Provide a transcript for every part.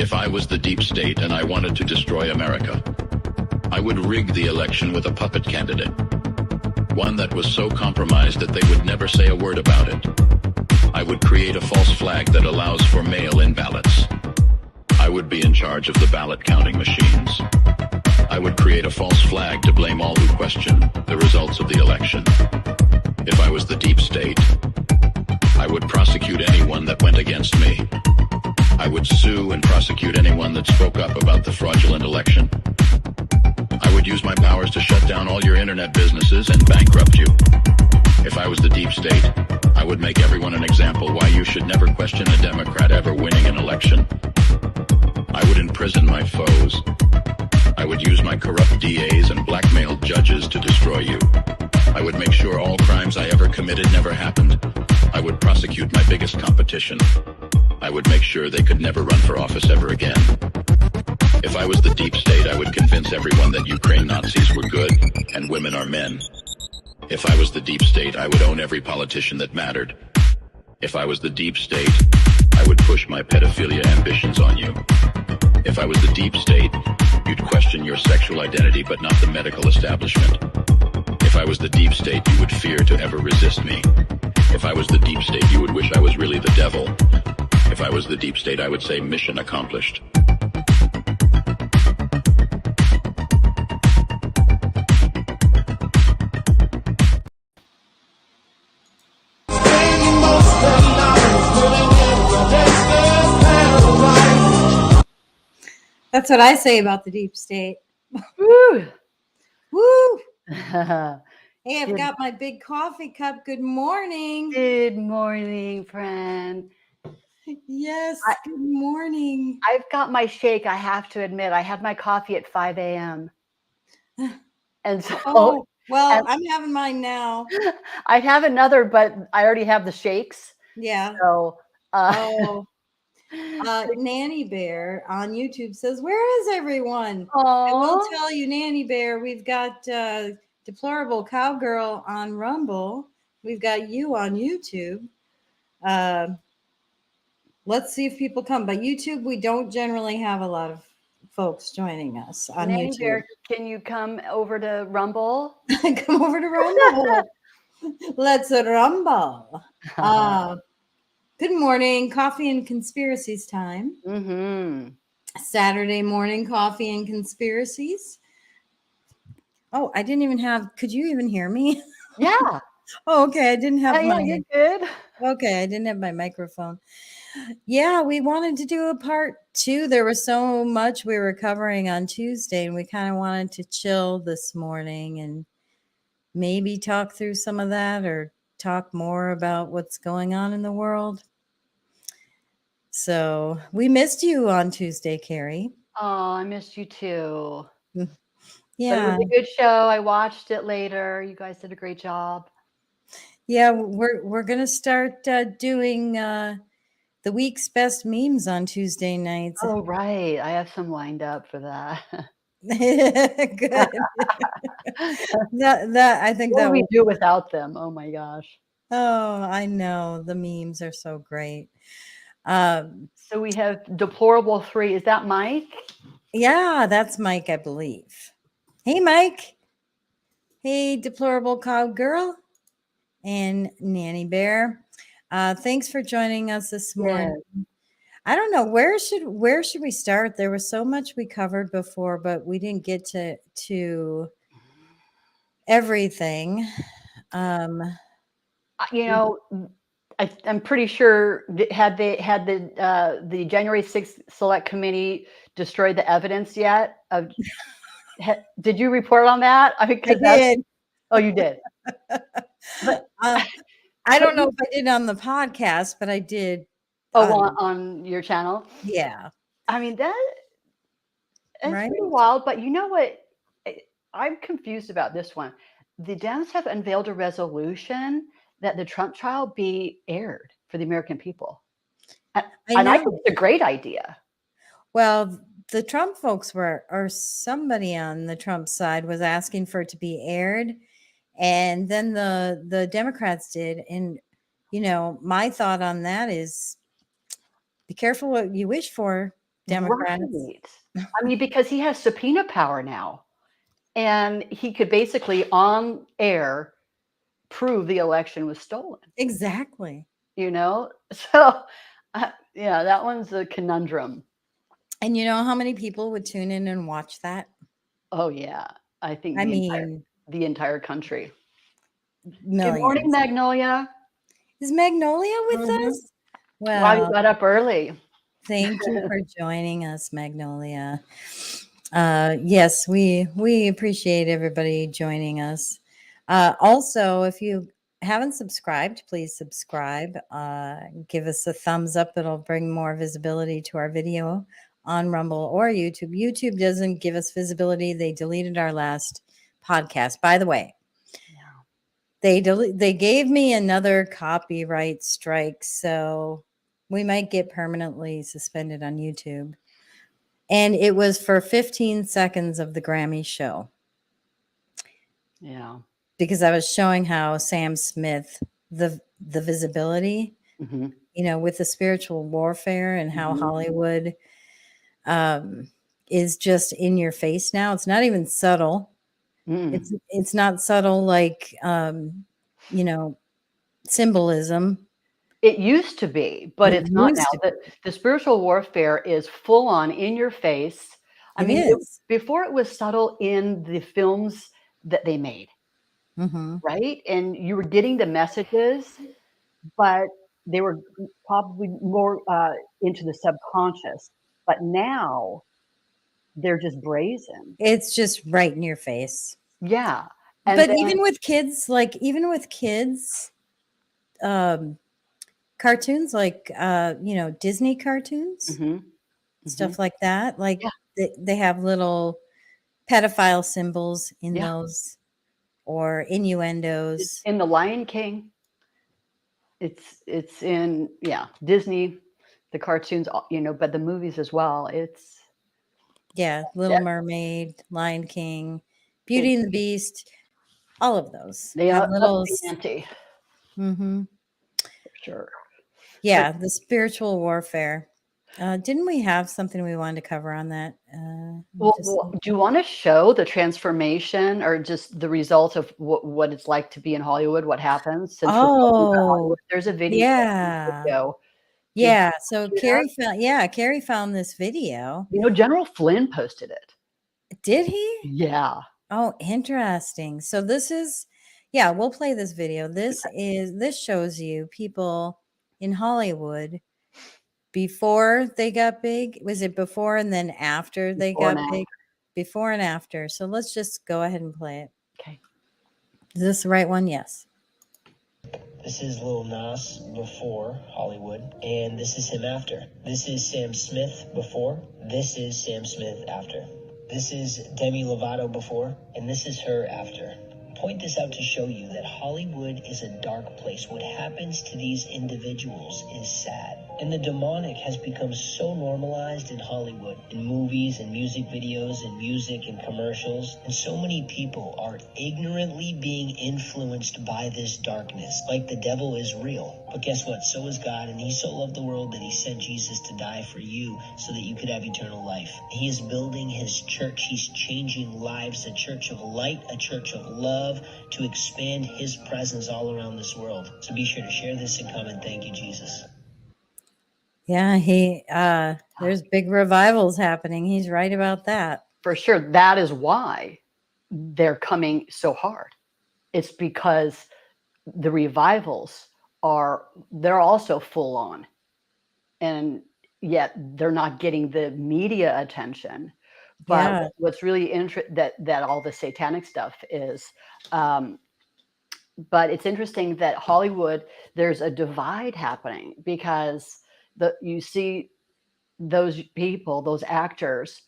If I was the deep state and I wanted to destroy America, I would rig the election with a puppet candidate. One that was so compromised that they would never say a word about it. I would create a false flag that allows for mail-in ballots. I would be in charge of the ballot counting machines. I would create a false flag to blame all who question the results of the election. If I was the deep state, I would prosecute anyone that went against me. I would sue and prosecute anyone that spoke up about the fraudulent election. I would use my powers to shut down all your internet businesses and bankrupt you. If I was the deep state, I would make everyone an example why you should never question a Democrat ever winning an election. I would imprison my foes. I would use my corrupt DAs and blackmail judges to destroy you. I would make sure all crimes I ever committed never happened. I would prosecute my biggest competition. I would make sure they could never run for office ever again. If I was the deep state, I would convince everyone that Ukraine Nazis were good and women are men. If I was the deep state, I would own every politician that mattered. If I was the deep state, I would push my pedophilia ambitions on you. If I was the deep state, you'd question your sexual identity but not the medical establishment. If I was the deep state, you would fear to ever resist me. If I was the deep state, you would wish I was really the devil. If I was the deep state, I would say mission accomplished. That's what I say about the deep state. Woo! Woo! Hey, I've got my big coffee cup. Good morning. Good morning, friend. Yes, good morning. I've got my shake. I have to admit, I had my coffee at 5 a.m. And so, I'm having mine now. I have another, but I already have the shakes. Yeah. So, Nanny Bear on YouTube says, "Where is everyone?" Aww. I will tell you, Nanny Bear, we've got Deplorable Cowgirl on Rumble. We've got you on YouTube. Let's see if people come. But YouTube, we don't generally have a lot of folks joining us on Nanny YouTube. Bear, can you come over to Rumble? Come over to Rumble. Let's rumble. Good morning, coffee and conspiracies time. Mm-hmm. Saturday morning coffee and conspiracies. Oh, I didn't even have. Could you even hear me? Yeah. Oh, okay. I didn't have my. Yeah, you're good. Okay, I didn't have my microphone. Yeah, we wanted to do a part 2. There was so much we were covering on Tuesday, and we kind of wanted to chill this morning and maybe talk through some of that or talk more about what's going on in the world. So we missed you on Tuesday, Carrie. Oh, I missed you too. Yeah. But it was a good show. I watched it later. You guys did a great job. Yeah, we're going to start doing the week's best memes on Tuesday nights. Oh, right. I have some lined up for that. Good. that I think what that we do without them. Oh my gosh. Oh, I know. The memes are so great. So we have Deplorable 3. Is that Mike? Yeah, that's Mike, I believe. Hey, Mike. Hey, Deplorable Cowgirl and Nanny Bear. Thanks for joining us this morning. Yeah. I don't know, where should we start? There was so much we covered before, but we didn't get to everything. You know, I'm pretty sure had the January 6th Select Committee destroyed the evidence yet? Did you report on that? I did. Oh, you did. But, I don't know if I did on the podcast, but I did. On your channel? Yeah. I mean, that's right? Pretty wild. But you know what? I'm confused about this one. The Dems have unveiled a resolution that the Trump trial be aired for the American people. And I think it's a great idea. Well, the Trump folks or somebody on the Trump side was asking for it to be aired. And then the Democrats did. And, you know, my thought on that is be careful what you wish for, Democrats. Right. I mean, because he has subpoena power now, and he could basically on air prove the election was stolen. Exactly. So yeah, that one's a conundrum. And you know how many people would tune in and watch that? Oh yeah, I think I mean, the entire country. Good morning, millions. Magnolia. Is Magnolia with us? Wow, you Well, got up early. thank you for joining us, Magnolia. Yes, we appreciate everybody joining us. Also, if you haven't subscribed, please subscribe. Give us a thumbs up. It'll bring more visibility to our video on Rumble or YouTube. YouTube doesn't give us visibility. They deleted our last podcast. By the way, they gave me another copyright strike, so we might get permanently suspended on YouTube. And it was for 15 seconds of the Grammy show. Yeah. Because I was showing how Sam Smith, the visibility, with the spiritual warfare and how Hollywood is just in your face now. It's not even subtle. It's not subtle like symbolism. It used to be, but it's not now. The spiritual warfare is full on in your face. I mean, before it was subtle in the films that they made, right? And you were getting the messages, but they were probably more into the subconscious. But now they're just brazen. It's just right in your face. Yeah. And but even with kids, cartoons like Disney cartoons, stuff like that, like they have little pedophile symbols in those, or innuendos. In The Lion King, it's in Disney, the cartoons, but the movies as well. It's Little Mermaid, Lion King, Beauty and the Beast, all of those. They have are little anti. For sure. Yeah, the spiritual warfare. Didn't we have something we wanted to cover on that? Well, do you want to show the transformation or just the result of what it's like to be in Hollywood? What happens? Since there's a video. Yeah. So Carrie found this video. General Flynn posted it. Did he? Yeah. Oh, interesting. So this is, we'll play this video. This shows you people in Hollywood before they got big. Was it before and then after they got big? Before and after. So let's just go ahead and play it. Okay. Is this the right one? Yes. This is Lil Nas before Hollywood, and this is him after. This is Sam Smith before. This is Sam Smith after. This is Demi Lovato before, and this is her after. Point this out to show you that Hollywood is a dark place. What happens to these individuals is sad. And the demonic has become so normalized in Hollywood, in movies and music videos and music and commercials. And so many people are ignorantly being influenced by this darkness, like the devil is real. But guess what? So is God, and he so loved the world that he sent Jesus to die for you so that you could have eternal life. He is building his church. He's changing lives, a church of light, a church of love, to expand his presence all around this world. So be sure to share this and comment. Thank you, Jesus. Yeah, there's big revivals happening. He's right about that. For sure. That is why they're coming so hard. It's because the revivals they're also full on, and yet they're not getting the media attention. But what's really interesting that all the satanic stuff is, but it's interesting that Hollywood, there's a divide happening because you see those people, those actors,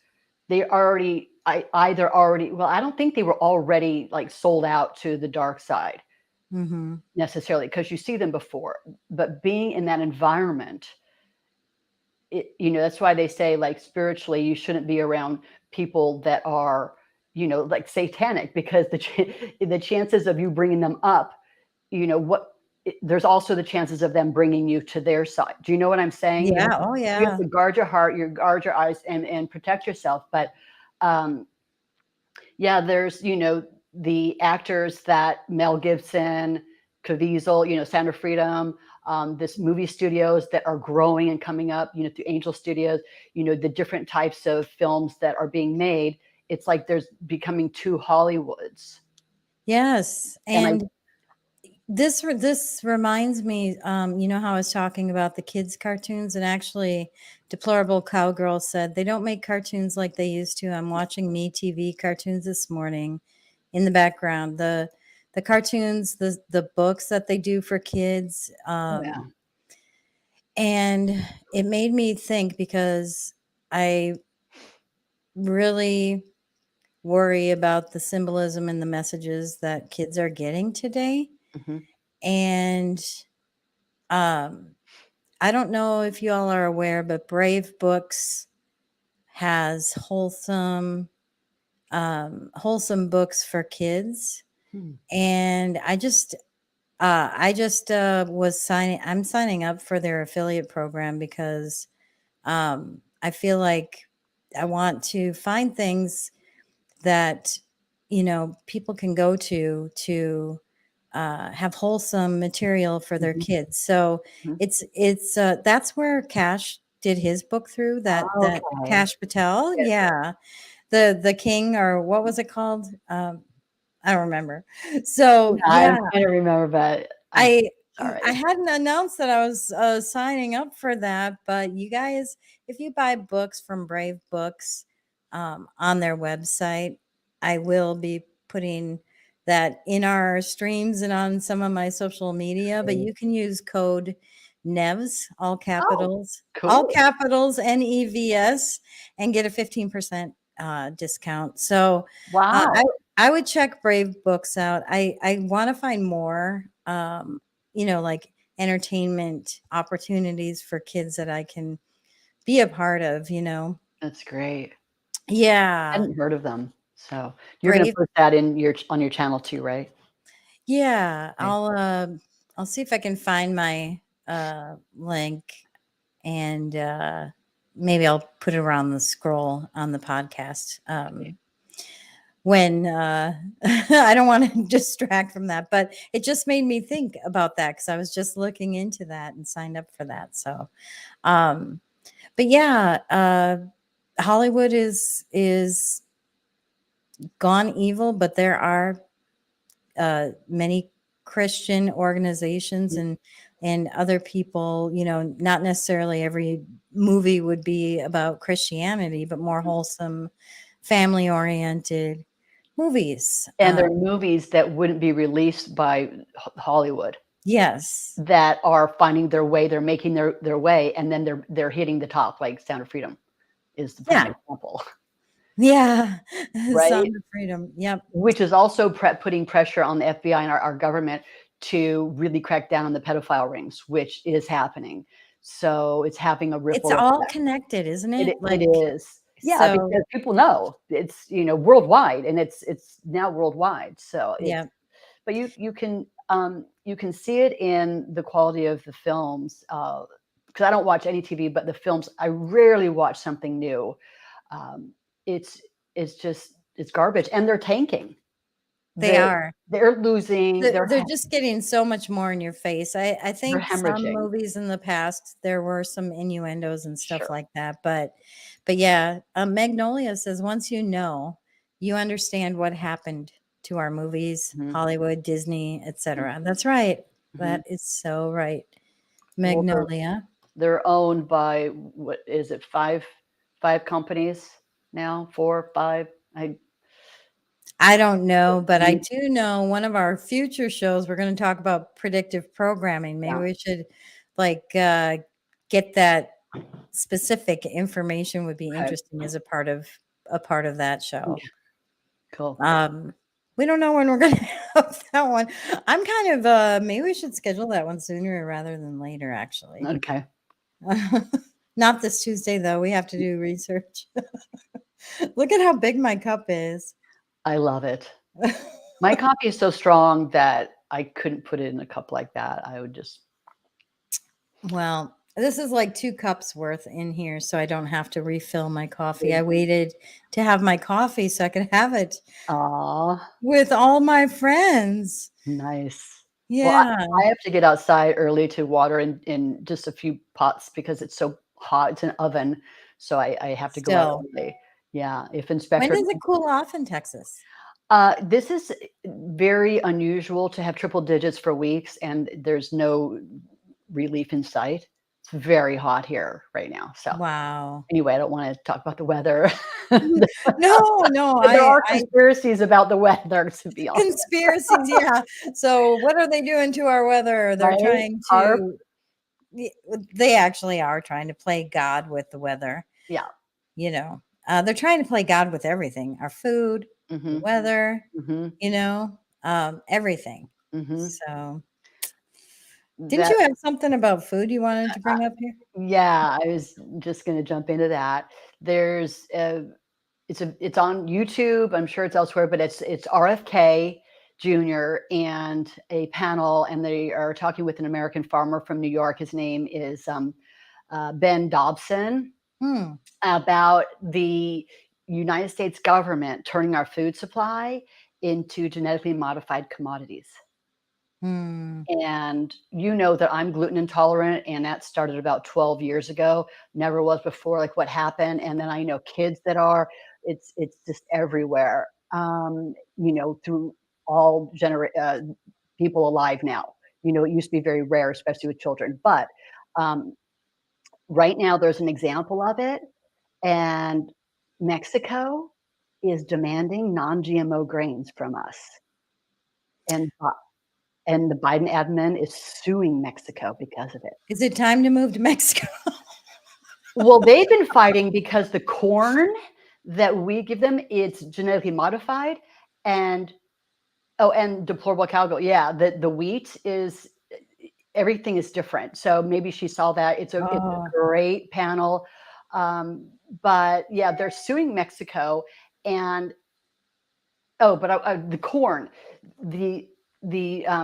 they already I don't think they were already like sold out to the dark side necessarily, because you see them before, but being in that environment, that's why they say, like, spiritually you shouldn't be around people that are like satanic, because the chances of you bringing them up, there's also the chances of them bringing you to their side. Do you know what I'm saying? Yeah. Oh, You yeah. have to guard your heart, you guard your eyes, and protect yourself. But yeah, there's, the actors that Mel Gibson, Caviezel, Sound of Freedom, this movie studios that are growing and coming up, through Angel Studios, the different types of films that are being made. It's like there's becoming two Hollywoods. Yes. And this reminds me, you know how I was talking about the kids' cartoons, and actually Deplorable Cowgirl said they don't make cartoons like they used to. I'm watching Me TV cartoons this morning in the background. The cartoons, the books that they do for kids. And it made me think, because I really worry about the symbolism and the messages that kids are getting today. And I don't know if you all are aware, but Brave Books has wholesome books for kids. And I'm signing up for their affiliate program, because I feel like I want to find things that, people can go to have wholesome material for their kids. So it's that's where Cash did his book through, that Cash Patel. Yeah. The King, or what was it called? I don't remember. So I'm trying to remember, but I hadn't announced that I was signing up for that, but you guys, if you buy books from Brave Books on their website, I will be putting that in our streams and on some of my social media. But you can use code NEVS, all capitals, NEVS, and get a 15% discount. So I would check Brave Books out. I want to find more, like entertainment opportunities for kids that I can be a part of, That's great. Yeah. I hadn't heard of them. So you're going to put that on your channel too, right? Yeah. I'll see if I can find my link, and maybe I'll put it around the scroll on the podcast. When I don't want to distract from that, but it just made me think about that, because I was just looking into that and signed up for that. So, but yeah, Hollywood is gone evil, but there are many Christian organizations and other people, not necessarily every movie would be about Christianity, but more wholesome, family oriented movies. And they're movies that wouldn't be released by Hollywood. Yes. That are finding their way, they're making their way, and then they're hitting the top, like Sound of Freedom is the prime example. Yeah. Right? Sound of Freedom. Yep. Which is also putting pressure on the FBI and our government to really crack down on the pedophile rings, which is happening. So it's having a ripple effect. It's all effect. Connected, isn't it? It is. Yeah, because people know it's worldwide, and it's now worldwide. So yeah. But you can see it in the quality of the films. Because I don't watch any TV, but the films, I rarely watch something new. It's garbage, and they're tanking. They're losing. They're just getting so much more in your face. I think some movies in the past, there were some innuendos and stuff like that. But yeah, Magnolia says, once you understand what happened to our movies, Hollywood, Disney, etc. That's right. That is so right. Magnolia. Well, they're owned by, what is it, five companies now? 4, 5? I don't know, but I do know one of our future shows, we're going to talk about predictive programming. Maybe we should get that specific information. Would be interesting as a part of that show. Cool. We don't know when we're going to have that one. I'm kind of maybe we should schedule that one sooner rather than later, actually. Okay. Not this Tuesday though. We have to do research. Look at how big my cup is. I love it. My coffee is so strong that I couldn't put it in a cup like that. I would just. Well, this is like 2 cups worth in here, so I don't have to refill my coffee. I waited to have my coffee so I could have it with all my friends. Nice. Yeah. Well, I have to get outside early to water in just a few pots because it's so hot. It's an oven, so I have to go out early. Yeah, if When Inspector. does it cool off in Texas? This is very unusual to have triple digits for weeks, and there's no relief in sight. It's very hot here right now. So Wow. anyway, I don't want to talk about the weather. No, There are conspiracies about the weather, to be honest. Conspiracies, yeah. So what are they doing to our weather? They're trying to. They actually are trying to play God with the weather. Yeah. You know, they're trying to play God with everything, our food, the weather, everything. So didn't you have something about food you wanted to bring up here? Yeah, I was just going to jump into that. There's it's on YouTube. I'm sure it's elsewhere, but it's RFK Jr. and a panel, and they are talking with an American farmer from New York. His name is Ben Dobson, about the United States government turning our food supply into genetically modified commodities. And you know that I'm gluten intolerant, and that started about 12 years ago. Never was before, like what happened. And then I know kids that are, it's just everywhere, through all people alive now. It used to be very rare, especially with children. But right now there's an example of it. And Mexico is demanding non-GMO grains from us. And the Biden admin is suing Mexico because of it. Is it time to move to Mexico? Well, they've been fighting because the corn that we give them, it's genetically modified, and deplorable cowgirl. Yeah, the wheat is, everything is different. So maybe she saw that. It's a great panel. But yeah, they're suing Mexico, and the corn, the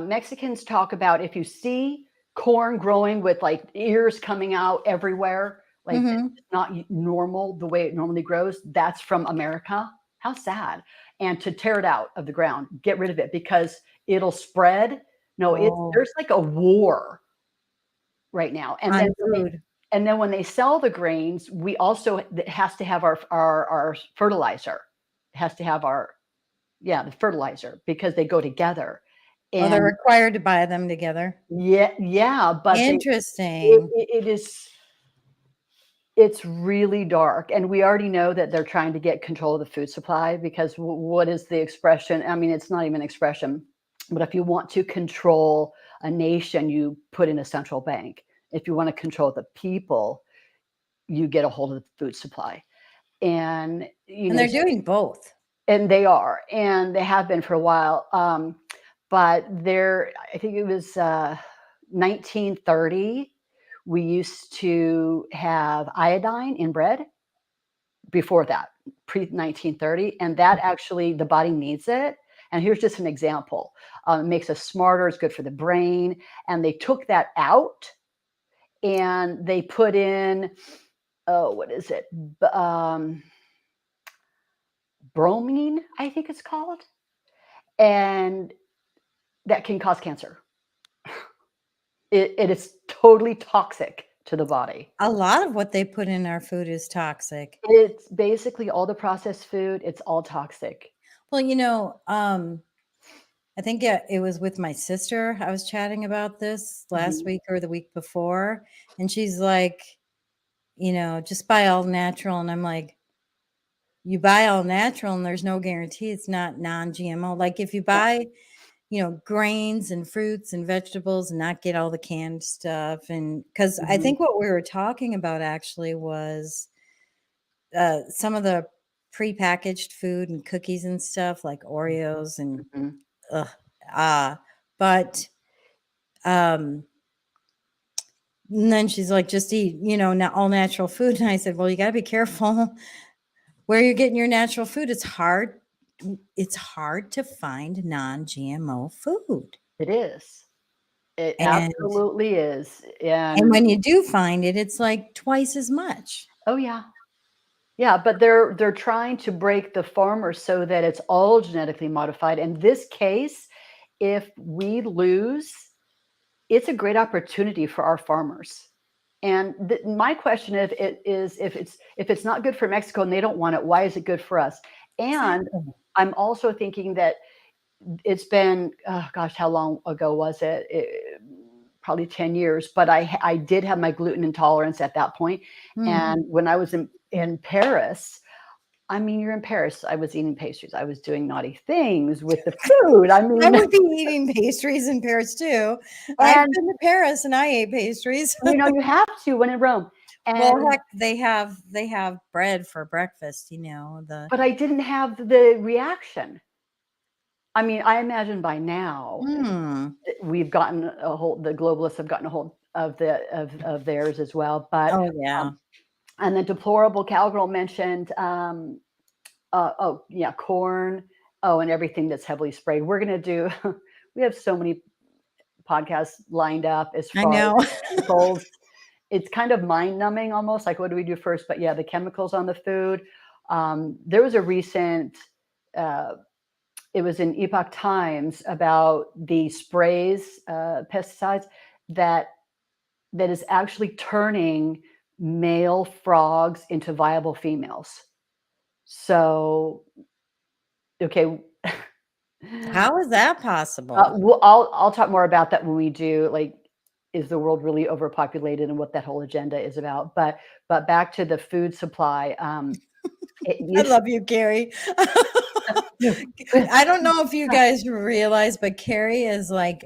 Mexicans talk about, if you see corn growing with like ears coming out everywhere, like it's not normal the way it normally grows, that's from America. How sad. And to tear it out of the ground, get rid of it because it'll spread. No, there's like a war right now. And then food. And then when they sell the grains, we also, it has to have our fertilizer. It has to have the fertilizer, because they go together. And they're required to buy them together. Yeah, but interesting. It's really dark, and we already know that they're trying to get control of the food supply, because what is the expression? I mean, it's not even an expression, but if you want to control a nation, you put in a central bank. If you want to control the people, you get a hold of the food supply. And they're doing both. And they are, and they have been for a while. But I think it was 1930, we used to have iodine in bread. Before that, pre-1930, and that actually, the body needs it. And here's just an example. It makes us smarter. It's good for the brain. And they took that out, and they put in, what is it? Bromine, I think it's called. And that can cause cancer. It is totally toxic to the body. A lot of what they put in our food is toxic. It's basically all the processed food. It's all toxic. Well, I think it was with my sister. I was chatting about this last week or the week before. And she's like, just buy all natural. And I'm like, you buy all natural and there's no guarantee it's not non-GMO. Like if you buy, grains and fruits and vegetables and not get all the canned stuff. And because I think what we were talking about actually was some of the prepackaged food and cookies and stuff like Oreos and but and then she's like, just eat, all natural food. And I said, well, you got to be careful where you're getting your natural food. It's hard to find non-GMO food. It is. It And absolutely is. and when you do find it, it's like twice as much. Oh yeah. Yeah, but they're trying to break the farmers so that it's all genetically modified. In this case, if we lose, it's a great opportunity for our farmers. And my question is if it's not good for Mexico and they don't want it, why is it good for us? And Exactly. I'm also thinking that it's been, oh gosh, how long ago was it? Probably 10 years, but I did have my gluten intolerance at that point. And when I was in Paris, I mean, you're in Paris. I was eating pastries. I was doing naughty things with the food. I I mean, would be eating pastries in Paris too. I've and been to Paris and I ate pastries. you have to when in Rome. Well, And heck, they have bread for breakfast, the but I didn't have the reaction. I mean, I imagine by now we've gotten a hold. The globalists have gotten a hold of theirs as well. But Oh yeah. and the deplorable cowgirl mentioned, oh yeah, corn. Oh, and everything that's heavily sprayed. We're gonna do. We have so many podcasts lined up as I far as know. chemicals. It's kind of mind numbing almost. Like, what do we do first? But yeah, the chemicals on the food. There was a recent. It was in Epoch Times about the sprays, pesticides that is actually turning male frogs into viable females. So, okay. How is that possible? Well, I'll talk more about that when we do, like, is the world really overpopulated and what that whole agenda is about. But back to the food supply. I love you, Carrie. I don't know if you guys realize, but Carrie is like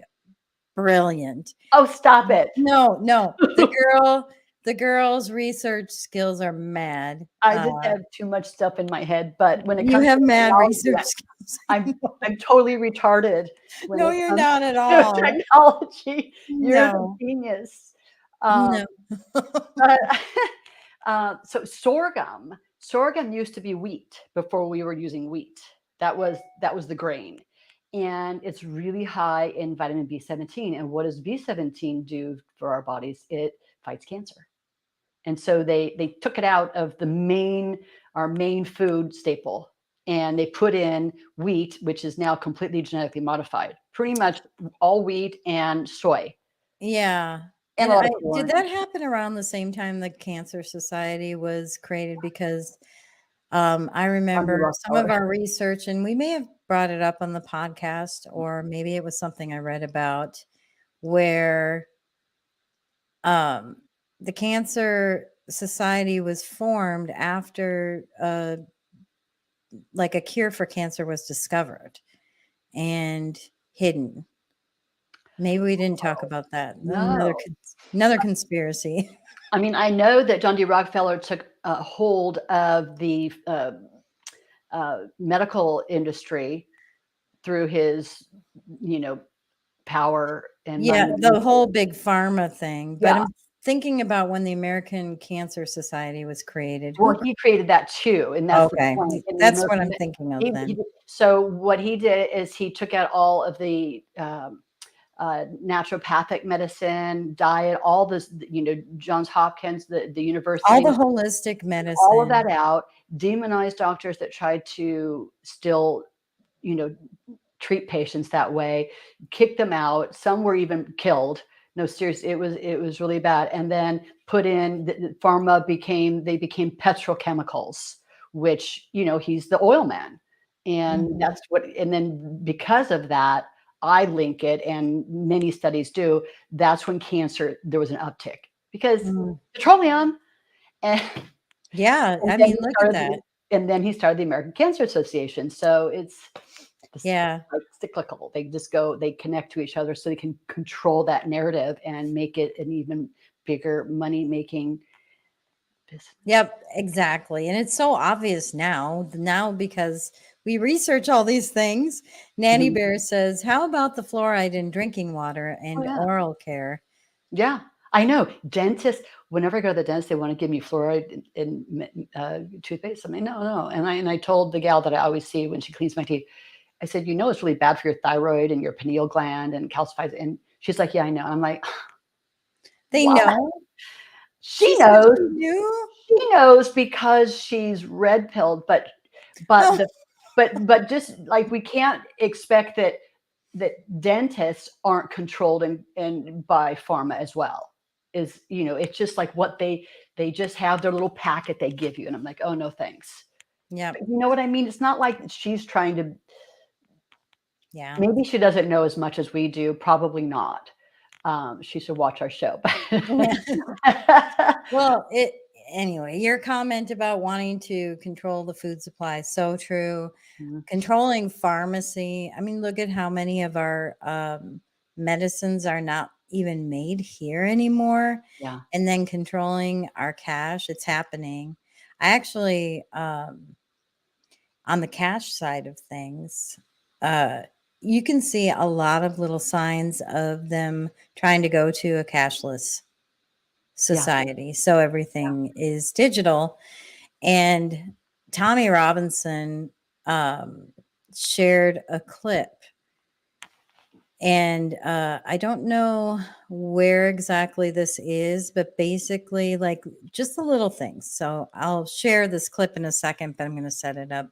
brilliant. Oh, stop it. No, the girl's research skills are mad. I just have too much stuff in my head, but when it You comes have to mad technology, research skills. I'm totally retarded when No, it you're comes not at to all. technology. You're the No. genius. No. So sorghum used to be wheat before we were using wheat. That was the grain. And it's really high in vitamin B17. And what does B17 do for our bodies? It fights cancer. And so they took it out of our main food staple, and they put in wheat, which is now completely genetically modified. Pretty much all wheat and soy. Yeah. And And a lot of corn. did that happen around the same time the Cancer Society was created? Because I remember some of our research, and we may have brought it up on the podcast, or maybe it was something I read about, where the Cancer Society was formed after like a cure for cancer was discovered and hidden. Maybe we didn't talk about that. No. Another conspiracy. I mean, I know that John D. Rockefeller took hold of the medical industry through his, power and Yeah, money. the whole big pharma thing. But Yeah. I'm thinking about when the American Cancer Society was created. Well, he created that too, and that's the Okay, point. And that's what I'm thinking of then. So what he did is he took out all of the naturopathic medicine, diet, all this, Johns Hopkins, the university, All the holistic medicine. all of that out, demonized doctors that tried to still, treat patients that way, kicked them out. Some were even killed. No, seriously, it was really bad. And then put in the pharma became petrochemicals, which, he's the oil man. And that's what, and then because of that, I link it, and many studies do, that's when cancer, there was an uptick because petroleum. And yeah, and I then mean, look at that. And then he started the American Cancer Association. So it's Yeah. like cyclical. They connect to each other so they can control that narrative and make it an even bigger money making business. Yep, exactly. And it's so obvious now because we research all these things. Nanny Bear says, how about the fluoride in drinking water and oral care? Yeah, I know. Dentists, whenever I go to the dentist, they want to give me fluoride in toothpaste. I mean, no. And I told the gal that I always see when she cleans my teeth, I said, you know, it's really bad for your thyroid and your pineal gland and calcifies. And she's like, yeah, I know. I'm like, they what? know. She knows. She knew. She knows because she's red pilled, but Oh. but just like we can't expect that dentists aren't controlled and by pharma as well. Is, you know, it's just like what they just have their little packet they give you, and I'm like, oh no, thanks. Yeah. You know what I mean? It's not like she's trying to. Yeah. Maybe she doesn't know as much as we do. Probably not. She should watch our show. Well, anyway, your comment about wanting to control the food supply, so true. Mm-hmm. Controlling pharmacy. I mean, look at how many of our medicines are not even made here anymore. Yeah. And then controlling our cash, it's happening. I actually, on the cash side of things, you can see a lot of little signs of them trying to go to a cashless society. So everything is digital. And Tommy Robinson shared a clip. And I don't know where exactly this is, but basically, like, just the little things. So I'll share this clip in a second, but I'm going to set it up.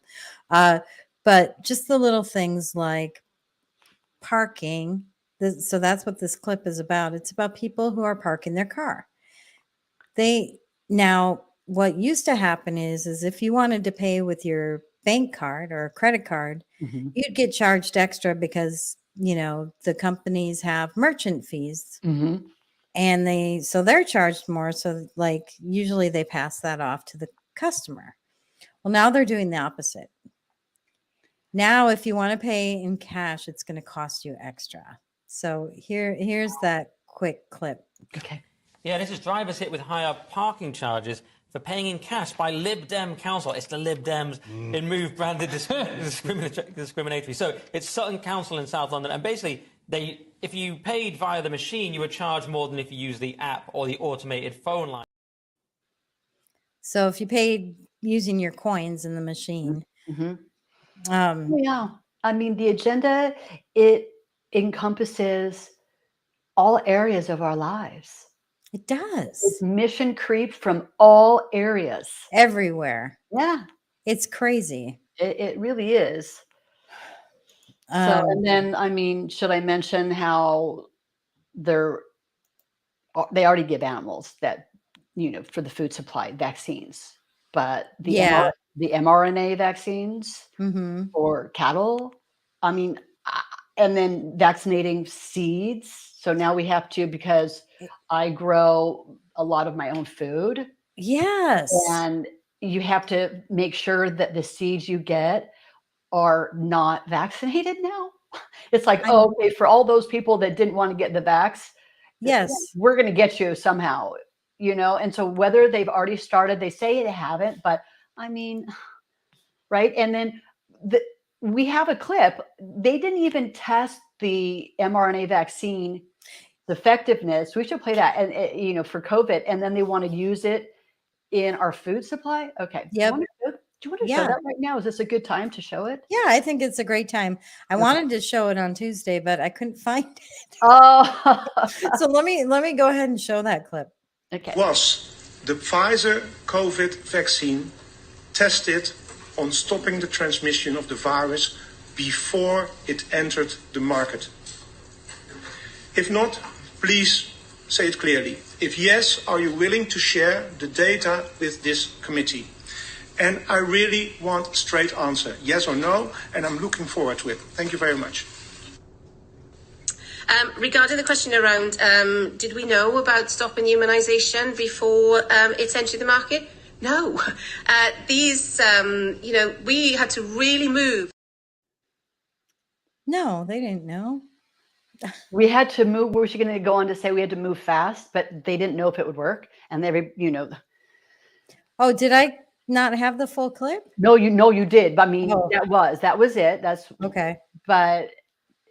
But just the little things like parking. So that's what this clip is about. It's about people who are parking their car. Now what used to happen is if you wanted to pay with your bank card or a credit card, Mm-hmm. you'd get charged extra because, you know, the companies have merchant fees. Mm-hmm. And they're charged more. So like usually they pass that off to the customer. Well, now they're doing the opposite. Now, if you want to pay in cash, it's going to cost you extra. So here's that quick clip. Okay. Yeah, this is drivers hit with higher parking charges for paying in cash by Lib Dem Council. It's the Lib Dems in Move branded discriminatory. So it's Sutton Council in South London, and basically if you paid via the machine, you were charged more than if you used the app or the automated phone line. So if you paid using your coins in the machine. Mm-hmm. Yeah, I mean, the agenda, it encompasses all areas of our lives. It does. It's mission creep from all areas. Everywhere. Yeah. It's crazy. It really is. So, and then, I mean, should I mention how they already give animals that, you know, for the food supply vaccines, but the mRNA vaccines for cattle, I mean, and then vaccinating seeds. So now we have to, because I grow a lot of my own food. Yes. And you have to make sure that the seeds you get are not vaccinated now. It's like, oh, okay, for all those people that didn't want to get the vax, yes, we're going to get you somehow, you know? And so whether they've already started, they say they haven't, but I mean, right. And then we have a clip. They didn't even test the mRNA vaccine effectiveness. We should play that, and you know, for COVID, and then they want to use it in our food supply. Okay. Yep. Do you want to show that right now? Is this a good time to show it? Yeah, I think it's a great time. I wanted to show it on Tuesday, but I couldn't find it. Oh. So let me go ahead and show that clip. Okay. Was the Pfizer COVID vaccine tested on stopping the transmission of the virus before it entered the market? If not, please say it clearly. If yes, are you willing to share the data with this committee? And I really want a straight answer, yes or no, and I'm looking forward to it. Thank you very much. Regarding the question around, did we know about stopping immunisation before it entered the market? No. You know, we had to really move. No, they didn't know. We had to move. Was she going to go on to say we had to move fast, but they didn't know if it would work? And they, you know. Oh, did I not have the full clip? No, you did. I mean, that was it. That's okay. But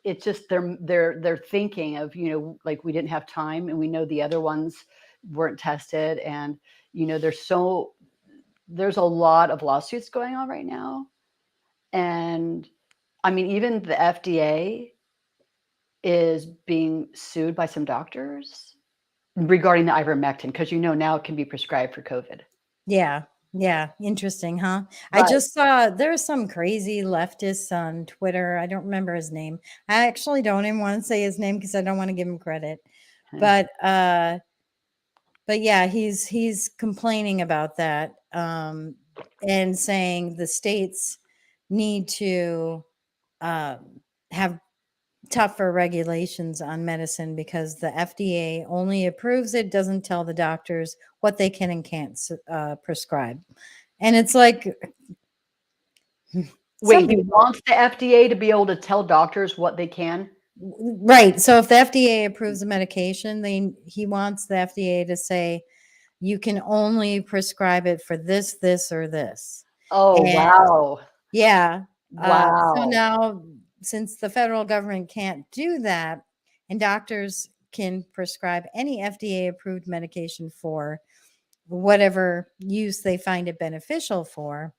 it's just they're thinking of, you know, like we didn't have time, and we know the other ones weren't tested, and you know, there's a lot of lawsuits going on right now, and I mean, even the FDA is being sued by some doctors regarding the ivermectin, because now it can be prescribed for COVID. Yeah. Yeah. Interesting, huh? I Right. just saw there's some crazy leftist on Twitter. I don't remember his name. I actually don't even want to say his name because I don't want to give him credit. But yeah, he's complaining about that, and saying the states need to have tougher regulations on medicine because the FDA only approves it, doesn't tell the doctors what they can and can't prescribe. And it's like, wait, he wants the FDA to be able to tell doctors what they can? Right. So if the FDA approves a medication, he wants the FDA to say, you can only prescribe it for this, this, or this. Oh, And wow. yeah. Wow. So now, since the federal government can't do that, and doctors can prescribe any FDA approved medication for whatever use they find it beneficial for,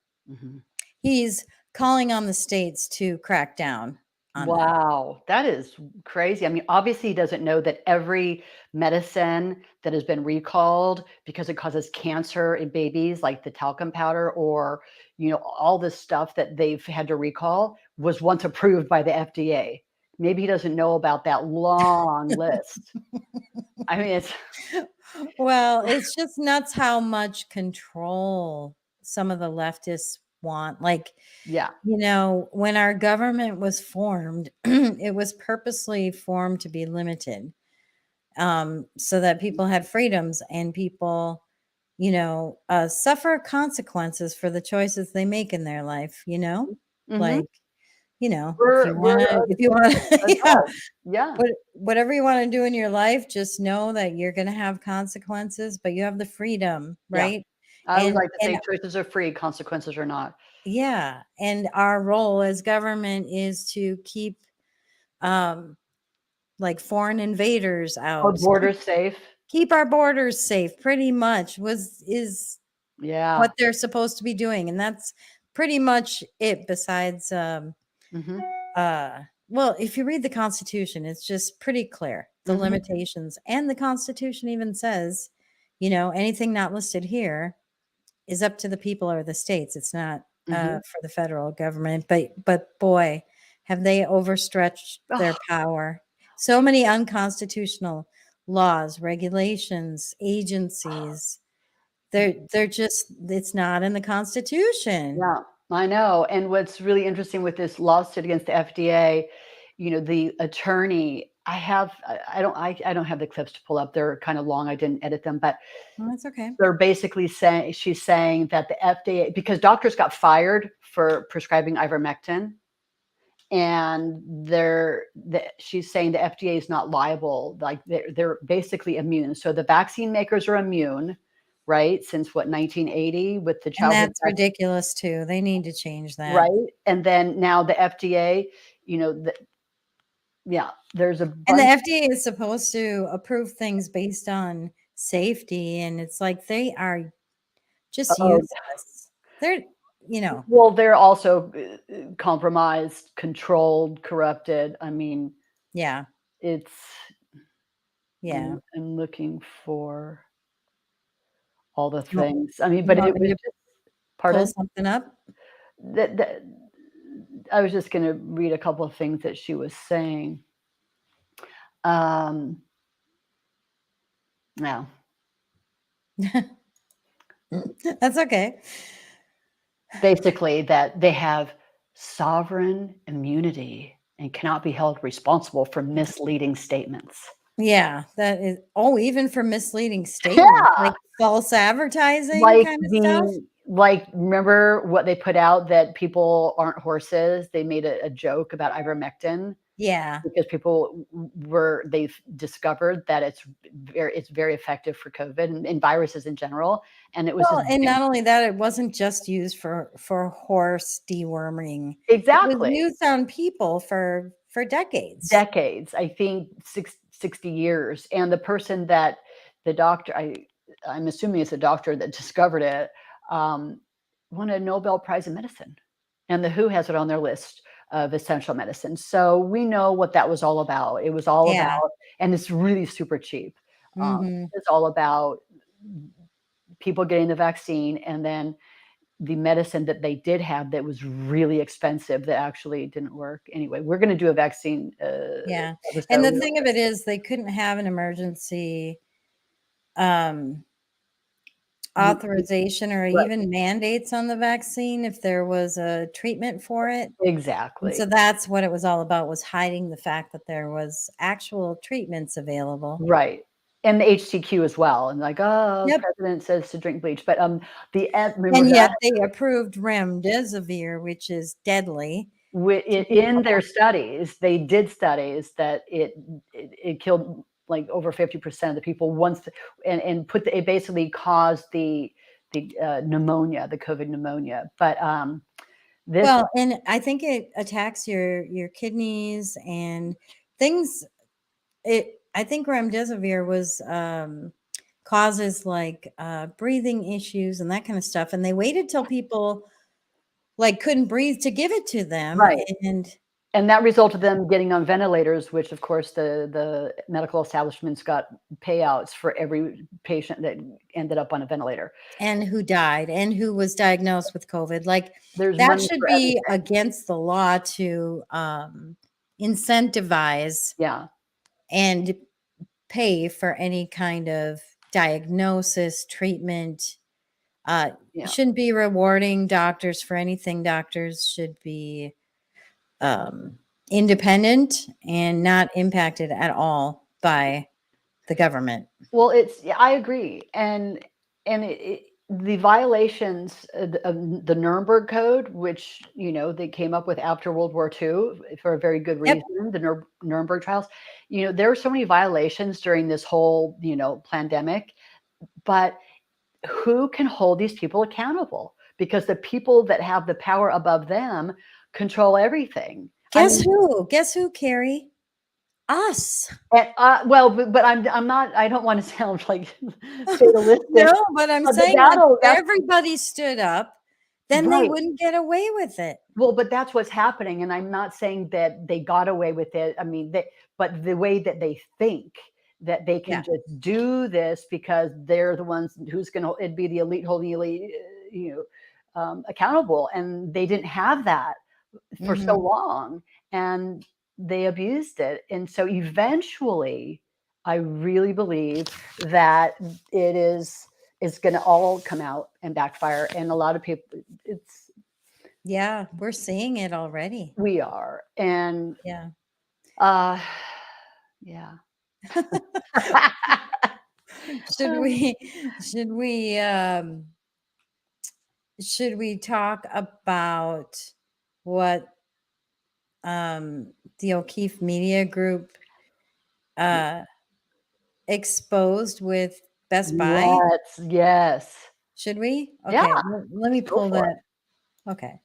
he's calling on the states to crack down on that. Wow, that is crazy. I mean, obviously, he doesn't know that every medicine that has been recalled because it causes cancer in babies, like the talcum powder, or all this stuff that they've had to recall, was once approved by the FDA. Maybe he doesn't know about that long list. I mean, it's well, it's just nuts how much control some of the leftists want. Like, yeah. When our government was formed, it was purposely formed to be limited, so that people had freedoms and people, suffer consequences for the choices they make in their life, like, if you want to, yeah. But whatever you want to do in your life, just know that you're going to have consequences, but you have the freedom, right? I would like to say choices are free, consequences are not. Yeah. And our role as government is to keep like foreign invaders out. Our borders safe. Keep our borders safe, pretty much is Yeah. what they're supposed to be doing. And that's pretty much it, besides well, if you read the Constitution, it's just pretty clear, the limitations. And the Constitution even says, anything not listed here is up to the people or the states. It's not for the federal government. But boy, have they overstretched their power. So many unconstitutional laws, regulations, agencies. They're just, it's not in the Constitution. Yeah, I know. And what's really interesting with this lawsuit against the FDA, the attorney, I don't have the clips to pull up. They're kind of long. I didn't edit them, but that's okay. They're basically saying, she's saying that the FDA, because doctors got fired for prescribing ivermectin, and she's saying the FDA is not liable. Like they're basically immune. So the vaccine makers are immune, right? Since 1980 with the child. And that's ridiculous too. They need to change that. Right. And then now the FDA, there's a bunch. And the FDA is supposed to approve things based on safety. And it's like, they are just useless. They're, well, they're also compromised, controlled, corrupted. I mean, yeah, it's, yeah. I'm looking for all the things. I mean, but it was just, pull something up. That I was just going to read a couple of things that she was saying. No. That's okay. Basically, that they have sovereign immunity and cannot be held responsible for misleading statements. Yeah, that is. Oh, even for misleading statements, like false advertising, kind of stuff. Like, remember what they put out, that people aren't horses? They made a joke about ivermectin. Yeah, because people they've discovered that it's very effective for COVID and viruses in general. And it was and not only that, it wasn't just used for horse deworming. Exactly. It was used on people for decades. Decades, I think 60 years. And the person that the doctor, I'm assuming it's a doctor that discovered it, won a Nobel Prize in medicine. And the WHO has it on their list of essential medicine. So we know what that was all about. It was all Yeah. about, and it's really super cheap. Mm-hmm. It's all about people getting the vaccine, and then the medicine that they did have that was really expensive that actually didn't work. Anyway, we're going to do a vaccine. Yeah. episode. And the thing of it is they couldn't have an emergency authorization or Right. even mandates on the vaccine if there was a treatment for it. Exactly. And so that's what it was all about, was hiding the fact that there was actual treatments available. Right. And the HCQ as well. And like, oh, Yep. the president says to drink bleach. But remember And yet that? they approved remdesivir, which is deadly. In their studies, they did studies that it killed like over 50% of the people once, and it basically caused the pneumonia, the COVID pneumonia. But well, and I think it attacks your kidneys and things. I think remdesivir was causes like breathing issues and that kind of stuff, and they waited till people like couldn't breathe to give it to them, right. And that resulted in them getting on ventilators, which of course the medical establishments got payouts for every patient that ended up on a ventilator. And who died and who was diagnosed with COVID. Like There's that should be against the law to incentivize and pay for any kind of diagnosis, treatment. You shouldn't be rewarding doctors for anything. Doctors should be independent and not impacted at all by the government. Well, I agree. And the violations of the Nuremberg Code, which, they came up with after World War II for a very good reason, the Nuremberg trials, there are so many violations during this whole, pandemic, but who can hold these people accountable? Because the people that have the power above them control everything. Guess who, Carrie? Us. Well, but I'm not. I don't want to sound like fatalistic. No, but I'm saying everybody stood up, then they wouldn't get away with it. Well, but that's what's happening, and I'm not saying that they got away with it. I mean, but the way that they think that they can just do this because they're the ones who's going to. It'd be the elite holding the elite, accountable, and they didn't have that for so long, and they abused it. And so eventually I really believe that it's going to all come out and backfire. And a lot of people, we're seeing it already. We are. And should we talk about what the O'Keefe Media Group exposed with Best Buy? Yes. Should we? Okay. Yeah. Let me pull that. Okay.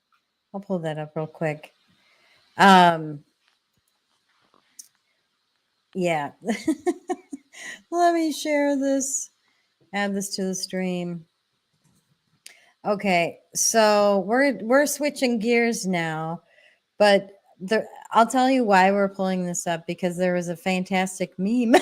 I'll pull that up real quick. Yeah. Let me share this. Add this to the stream. Okay. So we're switching gears now, but I'll tell you why we're pulling this up, because there was a fantastic meme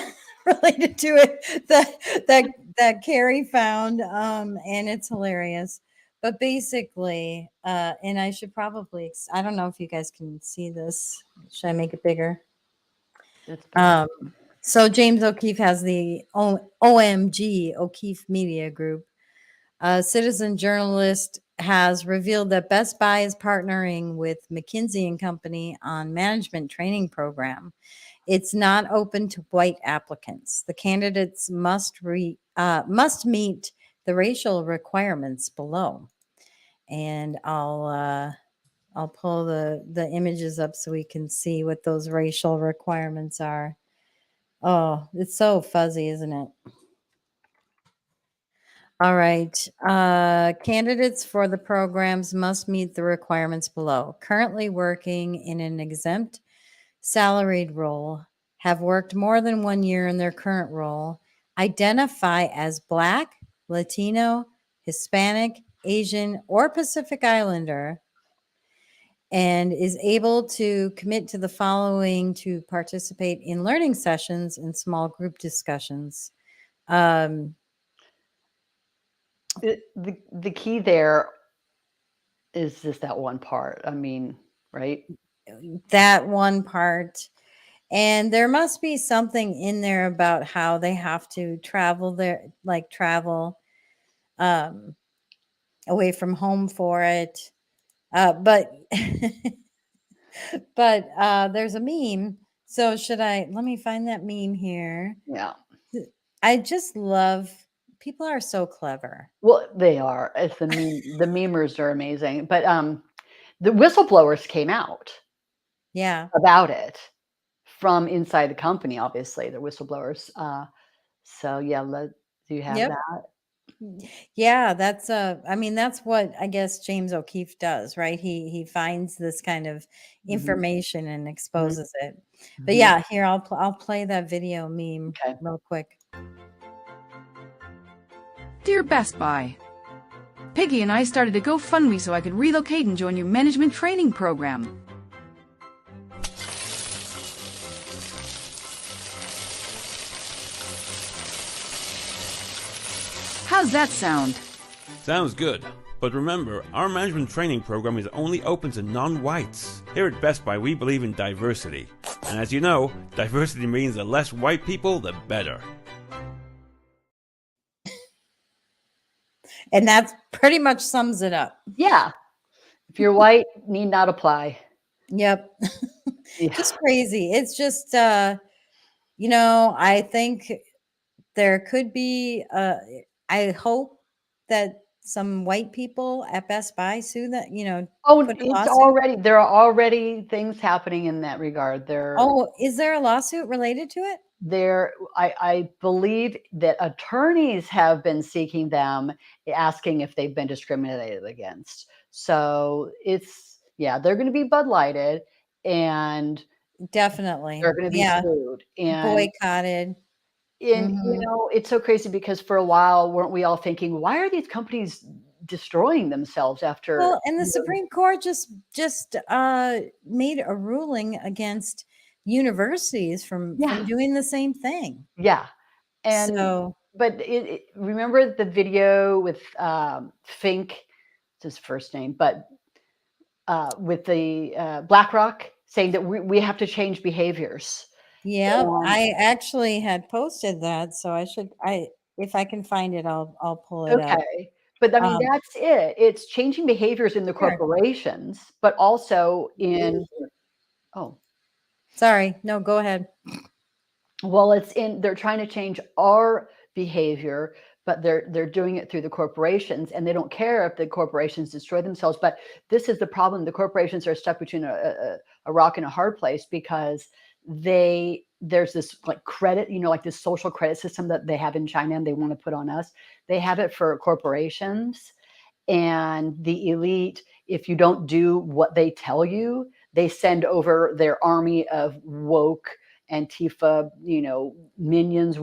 related to it that Carrie found, and it's hilarious. But basically, and I should probably, I don't know if you guys can see this. Should I make it bigger? So James O'Keefe has the OMG O'Keefe Media Group. A citizen journalist has revealed that Best Buy is partnering with McKinsey & Company on management training program. It's not open to white applicants. The candidates must meet the racial requirements below. And I'll pull the images up so we can see what those racial requirements are. Oh, it's so fuzzy, isn't it? All right. Candidates for the programs must meet the requirements below. Currently working in an exempt salaried role, have worked more than 1 year in their current role, identify as Black, Latino, Hispanic, Asian, or Pacific Islander, and is able to commit to the following to participate in learning sessions and small group discussions. The key there is just that one part. I mean, right? That one part. And there must be something in there about how they have to travel there, like travel away from home for it. But but there's a meme. So let me find that meme here. Yeah. I just love, people are so clever. Well, they are. It's the memers are amazing. But the whistleblowers came out about it from inside the company, obviously, the whistleblowers. So yeah, do you have that? Yeah, that's I mean, that's what I guess James O'Keefe does, right? He finds this kind of information and exposes it. But yeah, here I'll play that video meme real quick. Dear Best Buy, Piggy and I started a GoFundMe so I could relocate and join your management training program. How's that sound? Sounds good. But remember, our management training program is only open to non-whites. Here at Best Buy, we believe in diversity. And as you know, diversity means the less white people, the better. And that pretty much sums it up. Yeah. If you're white, need not apply. Yep. Yeah. Just crazy. It's just, you know, I think there could be, I hope that some white people at Best Buy sue that, you know. Oh, there are already things happening in that regard. Oh, is there a lawsuit related to it? I believe that attorneys have been seeking them, asking if they've been discriminated against. So they're going to be Bud Lighted, and definitely they're going to be sued and boycotted. And you know, it's so crazy because for a while, weren't we all thinking, why are these companies destroying themselves after? Well, and the Supreme Court just made a ruling against universities from doing the same thing. Yeah. And so, but remember the video with Fink, it's his first name, but with the BlackRock saying that we have to change behaviors. Yeah, I actually had posted that, so if I can find it, I'll pull it up. Okay. But I mean, that's it. It's changing behaviors in the corporations, but also in, sorry. No, go ahead. Well, they're trying to change our behavior, but they're doing it through the corporations, and they don't care if the corporations destroy themselves. But this is the problem. The corporations are stuck between a rock and a hard place because there's this like credit, you know, like this social credit system that they have in China and they want to put on us. They have it for corporations, and the elite, if you don't do what they tell you, they send over their army of woke Antifa, you know, minions,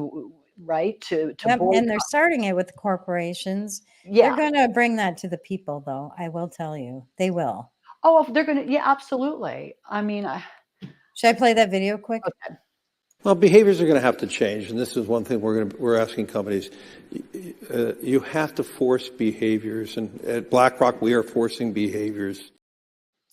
right? To and they're starting it with the corporations. Yeah. They're going to bring that to the people, though. I will tell you, they will. Oh, they're going to, yeah, absolutely. I mean, should I play that video quick? Okay. Well, behaviors are going to have to change, and this is one thing we're asking companies. You have to force behaviors, and at BlackRock, we are forcing behaviors.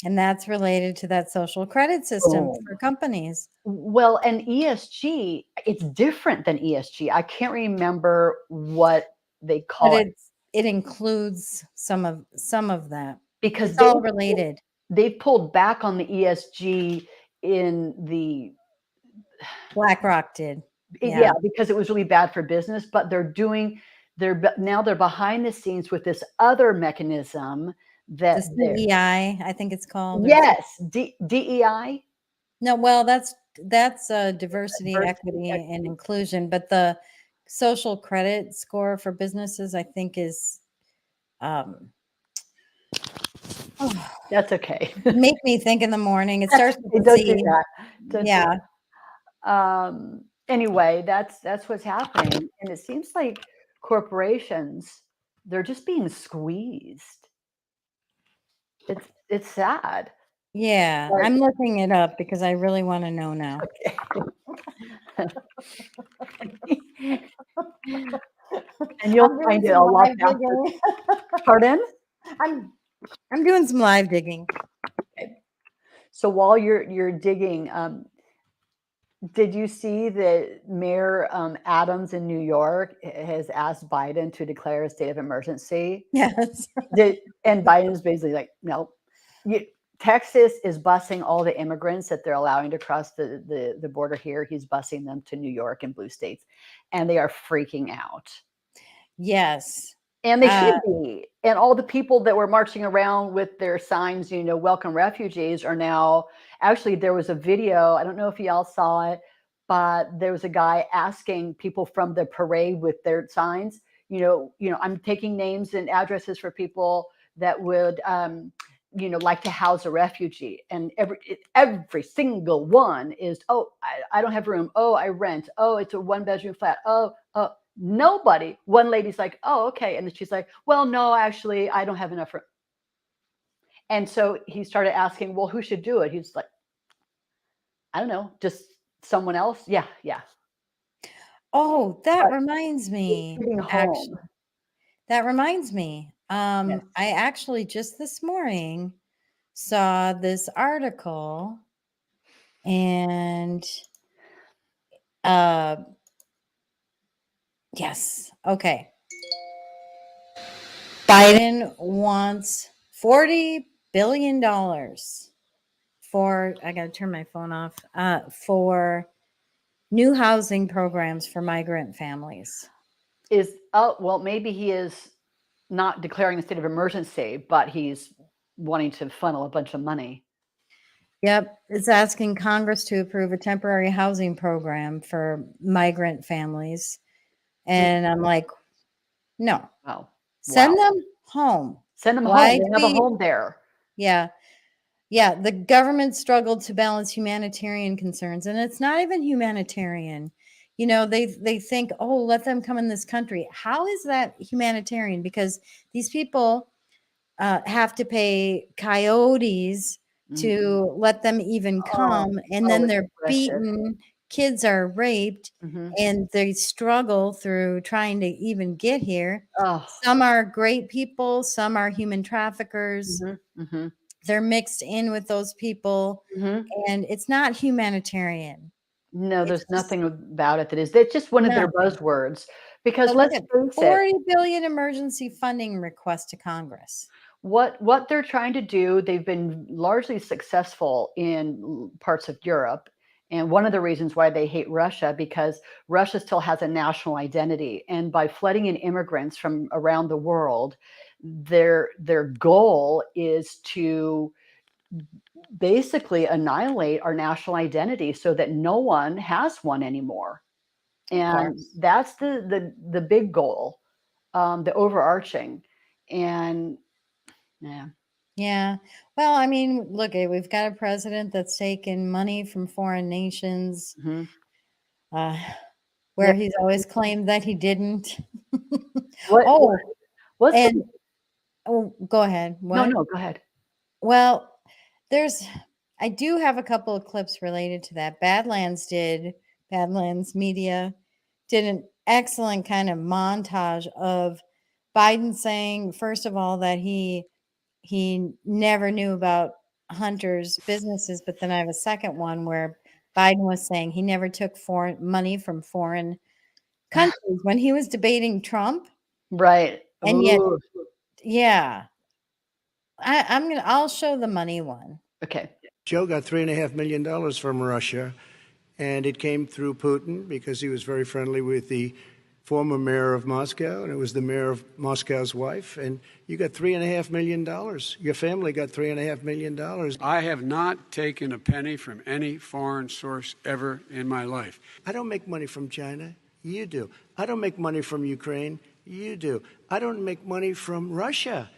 And that's related to that social credit system for companies. Well, and ESG, it's different than ESG. I can't remember what they call it. It includes some of that because it's all related. They've pulled back on the ESG in the BlackRock did. Yeah, because it was really bad for business. But now they're behind the scenes with this other mechanism. That DEI, I think it's called. Yes, DEI. No, well, that's diversity, equity, and inclusion. But the social credit score for businesses, I think, is. That's okay. Make me think in the morning. It starts with don't C. do that. Don't yeah. do that. Anyway, that's what's happening, and it seems like corporations, they're just being squeezed. It's sad. Yeah, But- I'm looking it up because I really want to know now. And you'll I'm find doing it a some lot live faster. digging. Pardon? I'm doing some live digging. So while you're digging, did you see that Mayor Adams in New York has asked Biden to declare a state of emergency? Yes. And Biden's basically like, nope. Texas is busing all the immigrants that they're allowing to cross the border here. He's busing them to New York and blue states, and they are freaking out. Yes. And they should be. And all the people that were marching around with their signs, welcome refugees, are now, actually, there was a video, I don't know if y'all saw it, but there was a guy asking people from the parade with their signs, I'm taking names and addresses for people that would, like to house a refugee. And every single one is, oh, I don't have room. Oh, I rent. Oh, it's a 1-bedroom flat. Oh, nobody. One lady's like, oh, okay. And then she's like, well, no, actually, I don't have enough room. And so he started asking, well, who should do it? He's like, I don't know, just someone else. Yeah. Oh, that reminds me. Home. That reminds me. Yes. I actually just this morning saw this article, and yes, okay. Biden wants $40 billion for, I got to turn my phone off, for new housing programs for migrant families. Well, maybe he is not declaring a state of emergency, but he's wanting to funnel a bunch of money. Yep. It's asking Congress to approve a temporary housing program for migrant families. And I'm like, no. Wow. Send them home. Send them home. They have a home there. Yeah. Yeah. The government struggled to balance humanitarian concerns, and it's not even humanitarian. They think, oh, let them come in this country. How is that humanitarian? Because these people have to pay coyotes to let them even come, and then they're beaten, kids are raped, and they struggle through trying to even get here. Some are great people, some are human traffickers. They're mixed in with those people, and it's not humanitarian. No, there's nothing about it that is. It's just one of their buzzwords. Because let's face it, $40 billion emergency funding request to Congress. What they're trying to do, they've been largely successful in parts of Europe. And one of the reasons why they hate Russia, because Russia still has a national identity. And by flooding in immigrants from around the world, their goal is to basically annihilate our national identity so that no one has one anymore. And that's the big goal, the overarching. And yeah. Well, I mean, look, we've got a president that's taken money from foreign nations, where he's always claimed that he didn't. Go ahead. What? No, go ahead. Well, I do have a couple of clips related to that. Badlands Media did an excellent kind of montage of Biden saying, first of all, that he never knew about Hunter's businesses, but then I have a second one where Biden was saying he never took money from foreign countries when he was debating Trump. Right. And yet, yeah. I'll show the money one. Okay. Joe got $3.5 million from Russia, and it came through Putin because he was very friendly with the former mayor of Moscow, and it was the mayor of Moscow's wife. And you got $3.5 million. Your family got $3.5 million. I have not taken a penny from any foreign source ever in my life. I don't make money from China. You do. I don't make money from Ukraine. You do. I don't make money from Russia.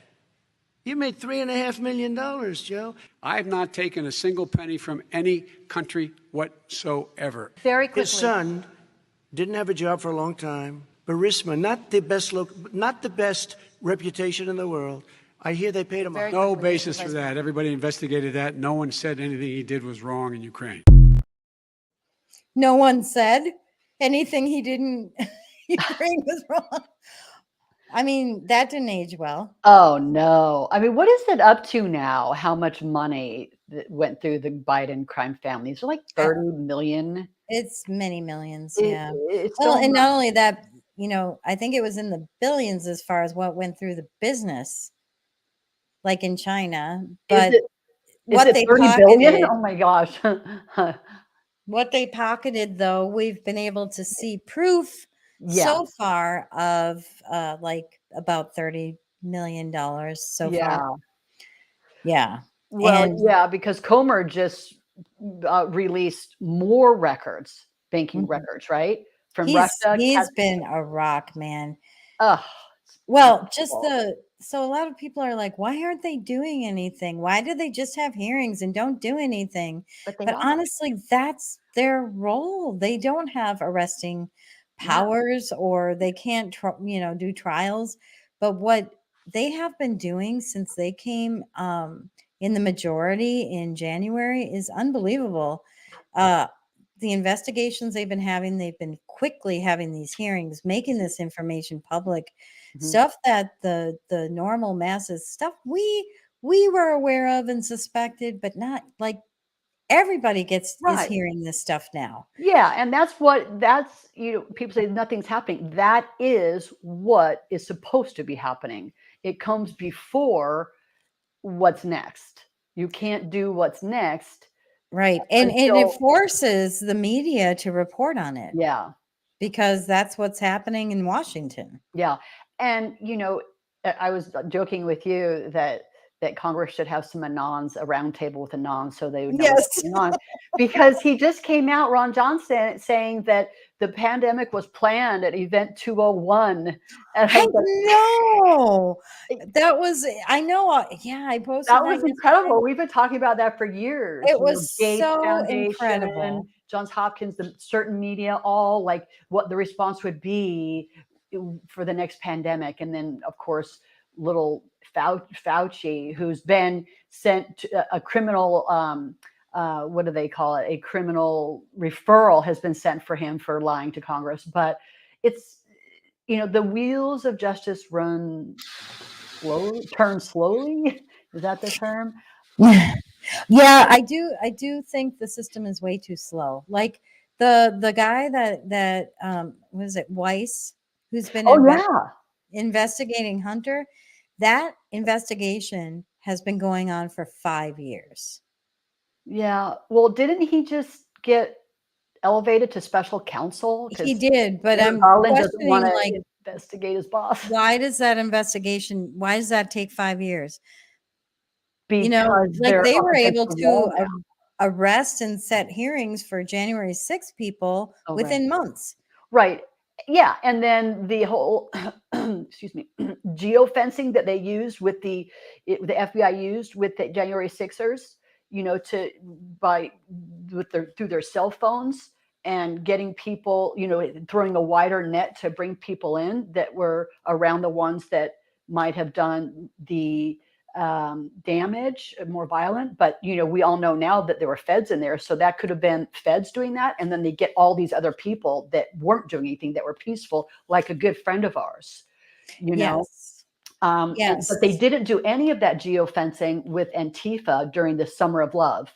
You made $3.5 million, Joe. I have not taken a single penny from any country whatsoever. Very quickly. His son didn't have a job for a long time. Burisma, not the best reputation in the world. I hear they paid him off. No basis for that. Everybody investigated that. No one said anything he did was wrong in Ukraine. No one said anything he did in Ukraine was wrong. I mean, that didn't age well. Oh, no. I mean, what is it up to now? How much money that went through the Biden crime family? Is it like 30 million? It's many millions, It- yeah. it's Well, so and much. not only that, I think it was in the billions as far as what went through the business, like in China. But what they 30 billion? pocketed, Oh my gosh. what they pocketed, though, we've been able to see proof Yeah. so far of like about $30 million so Yeah. far. Yeah. Well, And yeah, because Comer just released more records, banking records, right? From Russia. he's been a rock, man. Ugh. Well, so a lot of people are like, why aren't they doing anything? Why do they just have hearings and don't do anything? But they But are. honestly, that's their role. They don't have arresting powers, or they can't, do trials. But what they have been doing since they came in the majority in January is unbelievable. The investigations they've been quickly having these hearings, making this information public, stuff that the normal masses, stuff we were aware of and suspected, but not like everybody is Right. hearing this stuff now. Yeah, and people say nothing's happening. That is what is supposed to be happening. It comes before what's next. You can't do what's next. Right. And it until- forces the media to report on it. Yeah. Because that's what's happening in Washington. Yeah. And, I was joking with you that Congress should have some anons, a round table with anons, so they would know what's going on. Because he just came out, Ron Johnson, saying that the pandemic was planned at Event 201. And I know. I know. Yeah, I posted that was incredible. yesterday. We've been talking about that for years. It was Gates so Foundation, incredible. Johns Hopkins, the certain media, all like what the response would be for the next pandemic. And then, of course, little Fauci, who's been sent to a criminal, what do they call it? A criminal referral has been sent for him for lying to Congress. But it's, the wheels of justice turn slowly. Is that the term? Yeah, I do think the system is way too slow. Like the guy that was it Weiss, who's been investigating Hunter. That investigation has been going on for 5 years. Yeah. Well, didn't he just get elevated to special counsel? He did, but I'm doesn't want questioning, to investigate his boss. Why does that take 5 years? Because they were able to arrest and set hearings for January 6th people within months. Right. Yeah. And then the whole, excuse me, geofencing that they used the FBI used with the January 6ers, through their cell phones and getting people, throwing a wider net to bring people in that were around the ones that might have done the damage, more violent. But we all know now that there were feds in there, so that could have been feds doing that, and then they get all these other people that weren't doing anything, that were peaceful, like a good friend of ours. Yes. But they didn't do any of that geofencing with Antifa during the Summer of Love.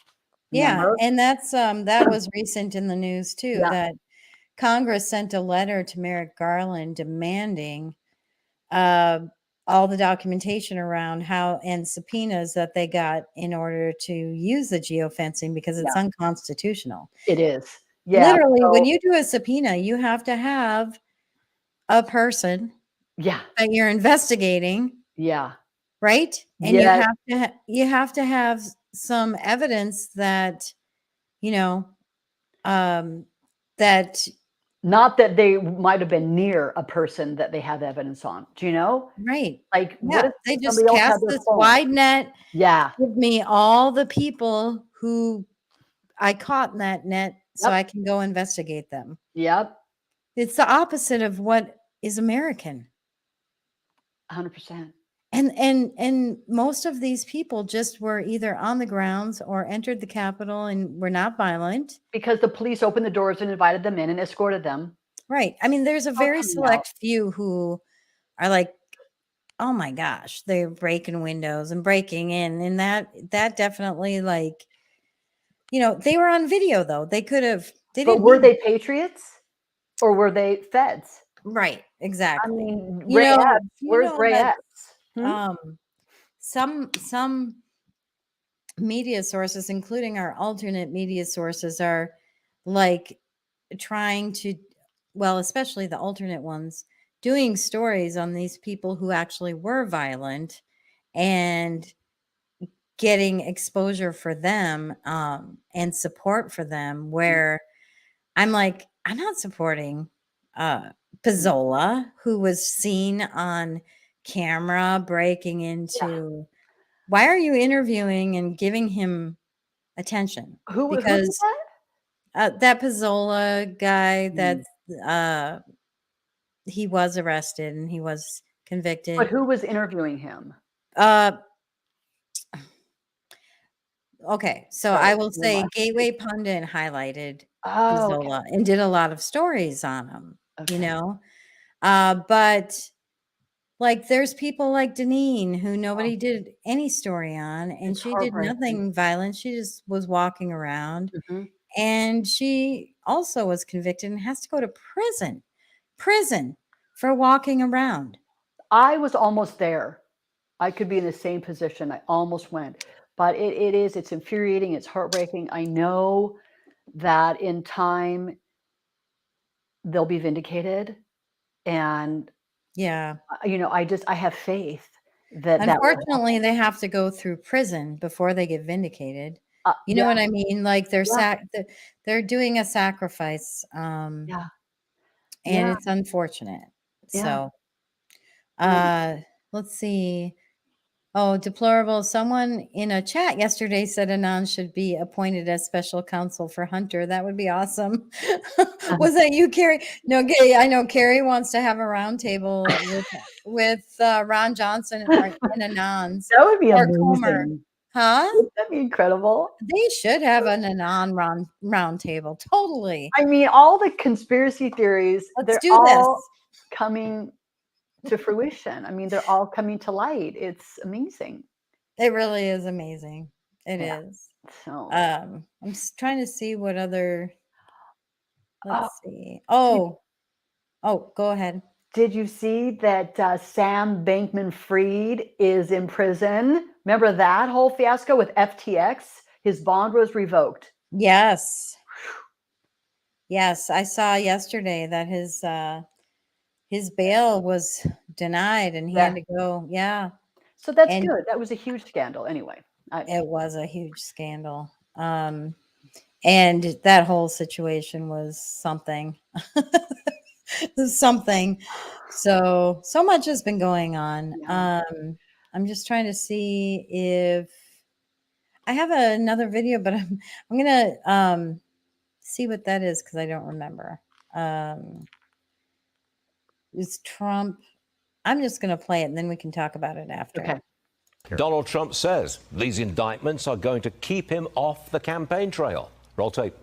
Remember? Yeah, and that's that was recent in the news too, that Congress sent a letter to Merrick Garland demanding all the documentation around how, and subpoenas that they got in order to use the geofencing, because it's unconstitutional. It is. Yeah. Literally, when you do a subpoena, you have to have a person that you're investigating. Yeah. Right? And you have to have some evidence that, that not that they might have been near a person that they have evidence on. Do you know? Right. Like, what if they just cast this wide net? Yeah. Give me all the people who I caught in that net so I can go investigate them. Yep. It's the opposite of what is American. 100%. And most of these people just were either on the grounds or entered the Capitol and were not violent. Because the police opened the doors and invited them in and escorted them. Right. I mean, there's a very select few who are like, oh my gosh, they're breaking windows and breaking in. And that definitely, like, you know, they were on video though. They could have, but were they patriots or were they feds? Right. Exactly. I mean, You Ray know, Epps, you where's know Ray that, Epps? some media sources, including our alternate media sources, are like trying to, well, especially the alternate ones, doing stories on these people who actually were violent and getting exposure for them and support for them, where I'm like, I'm not supporting Pizzola, who was seen on camera breaking into. Why are you interviewing and giving him attention? Who did Because that Pizzola guy, that he was arrested and he was convicted. But who was interviewing him? Okay, so I will say Gateway Pundit highlighted Pizzola and did a lot of stories on him, you know? But like there's people like Deneen who nobody did any story on, and she did nothing violent. She just was walking around, and she also was convicted and has to go to prison for walking around. I was almost there. I could be in the same position. I almost went, but it's infuriating. It's heartbreaking. I know that in time they'll be vindicated, and yeah, you know, I have faith that unfortunately they have to go through prison before they get vindicated. You know what I mean? Like they're doing a sacrifice, and it's unfortunate. So let's see. Oh, deplorable. Someone in a chat yesterday said Anand should be appointed as special counsel for Hunter. That would be awesome. Was that you, Carrie? No, Gay. I know Carrie wants to have a roundtable with Ron Johnson and Anand's. That would be or amazing. Comer. Huh? That'd be incredible. They should have an Anand roundtable. Totally. I mean, all the conspiracy theories, they're all coming to fruition. I mean, they're all coming to light. It's amazing. It really is amazing. It is. So I'm trying to see what other. Let's see. Oh, go ahead. Did you see that Sam Bankman-Fried is in prison? Remember that whole fiasco with FTX? His bond was revoked. Yes. Yes, I saw yesterday that his bail was denied and he had to go. Yeah. So that's good. That was a huge scandal anyway. It was a huge scandal. And that whole situation was something. Something. So much has been going on. Yeah. I'm just trying to see if I have another video, but I'm gonna see what that is because I don't remember. Is Trump? I'm just gonna play it and then we can talk about it after. Okay. Donald Trump says these indictments are going to keep him off the campaign trail. Roll tape.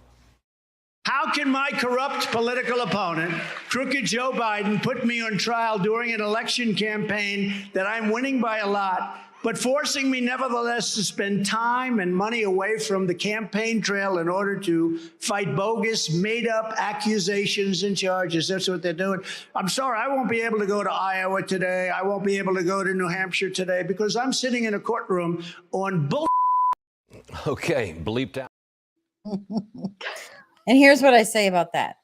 How can my corrupt political opponent, crooked Joe Biden, put me on trial during an election campaign that I'm winning by a lot, but forcing me nevertheless to spend time and money away from the campaign trail in order to fight bogus, made-up accusations and charges? That's what they're doing. I'm sorry, I won't be able to go to Iowa today. I won't be able to go to New Hampshire today because I'm sitting in a courtroom on bull. Okay, bleeped out. And here's what I say about that.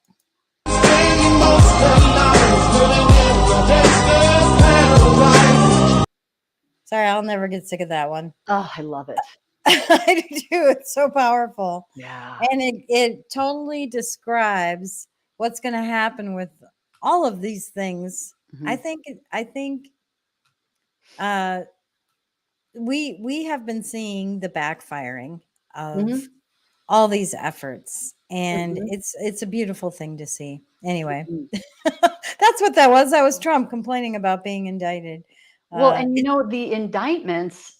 Sorry, I'll never get sick of that one. Oh, I love it. I do too. It's so powerful. Yeah. And it totally describes what's going to happen with all of these things. Mm-hmm. I think we have been seeing the backfiring of all these efforts. And it's a beautiful thing to see. Anyway, that's what that was. That was Trump complaining about being indicted. Well, and the indictments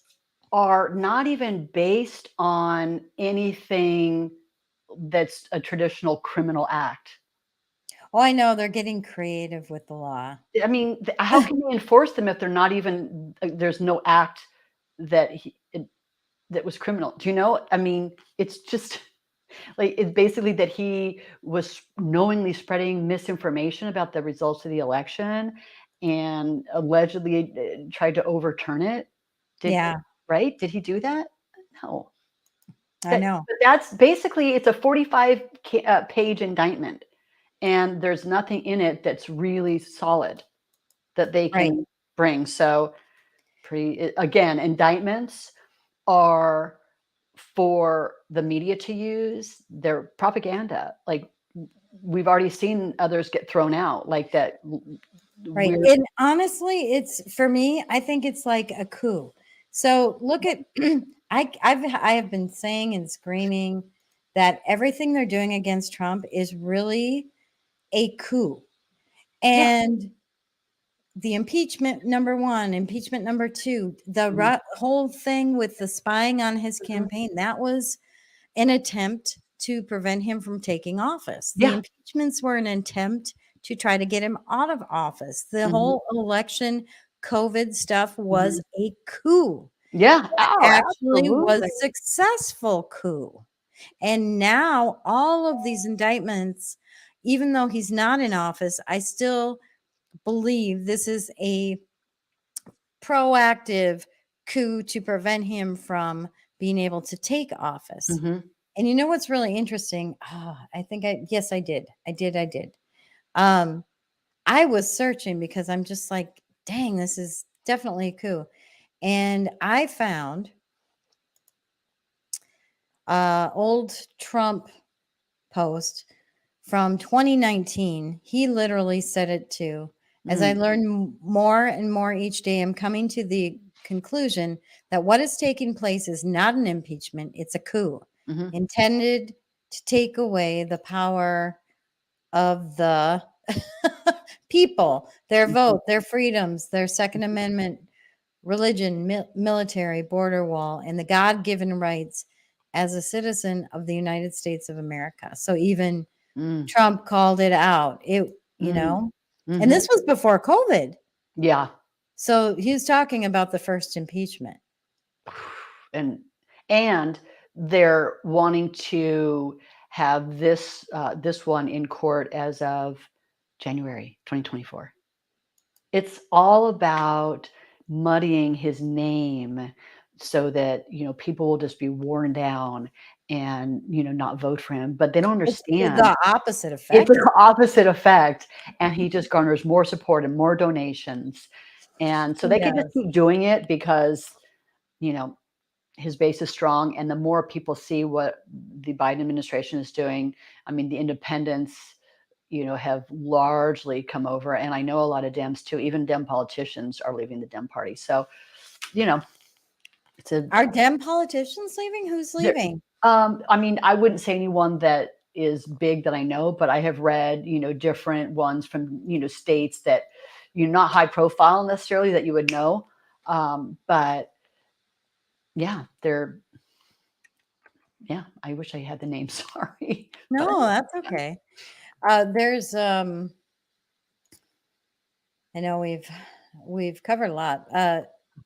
are not even based on anything that's a traditional criminal act. Oh, I know they're getting creative with the law. I mean, how can they enforce them if they're not even there's no act that that was criminal? Do you know? I mean, it's just like it's basically that he was knowingly spreading misinformation about the results of the election and allegedly tried to overturn it. Right? Did he do that? No. I know. But that's basically it's a 45 page indictment, and there's nothing in it that's really solid that they can bring. So, again, indictments are for the media to use. They're propaganda. Like we've already seen others get thrown out like that. Right. And honestly, it's for me, I think it's like a coup. So look at I have been saying and screaming that everything they're doing against Trump is really a coup. And the impeachment number 1, impeachment number 2, the whole thing with the spying on his campaign, that was an attempt to prevent him from taking office. The impeachments were an attempt to try to get him out of office. The whole election COVID stuff was a coup. Yeah, Actually was absolutely. a successful coup. And now all of these indictments, even though he's not in office, I still believe this is a proactive coup to prevent him from being able to take office. And you know what's really interesting? I think yes, I did. I did. I was searching because I'm just like, dang, this is definitely a coup. And I found old Trump post from 2019. He literally said it too. As I learn more and more each day, I'm coming to the conclusion that what is taking place is not an impeachment, it's a coup intended to take away the power of the people, their vote, their freedoms, their Second Amendment, religion, military, border wall, and the God-given rights as a citizen of the United States of America. So even Trump called it out. And this was before COVID. Yeah. So he was talking about the first impeachment. And they're wanting to have this one in court as of January 2024. It's all about muddying his name so that people will just be worn down and not vote for him. But they don't understand It's the opposite effect. It's the opposite effect, and he just garners more support and more donations, and so they can just keep doing it because his base is strong, and the more people see what the Biden administration is doing, I mean, the independents, have largely come over, and I know a lot of Dems too. Even Dem politicians are leaving the Dem party. So, Are Dem politicians leaving? Who's leaving? I mean, I wouldn't say anyone that is big that I know, but I have read, different ones from, states that, not high profile necessarily that you would know. But yeah, I wish I had the name. Sorry. No, that's okay. There's, I know we've covered a lot.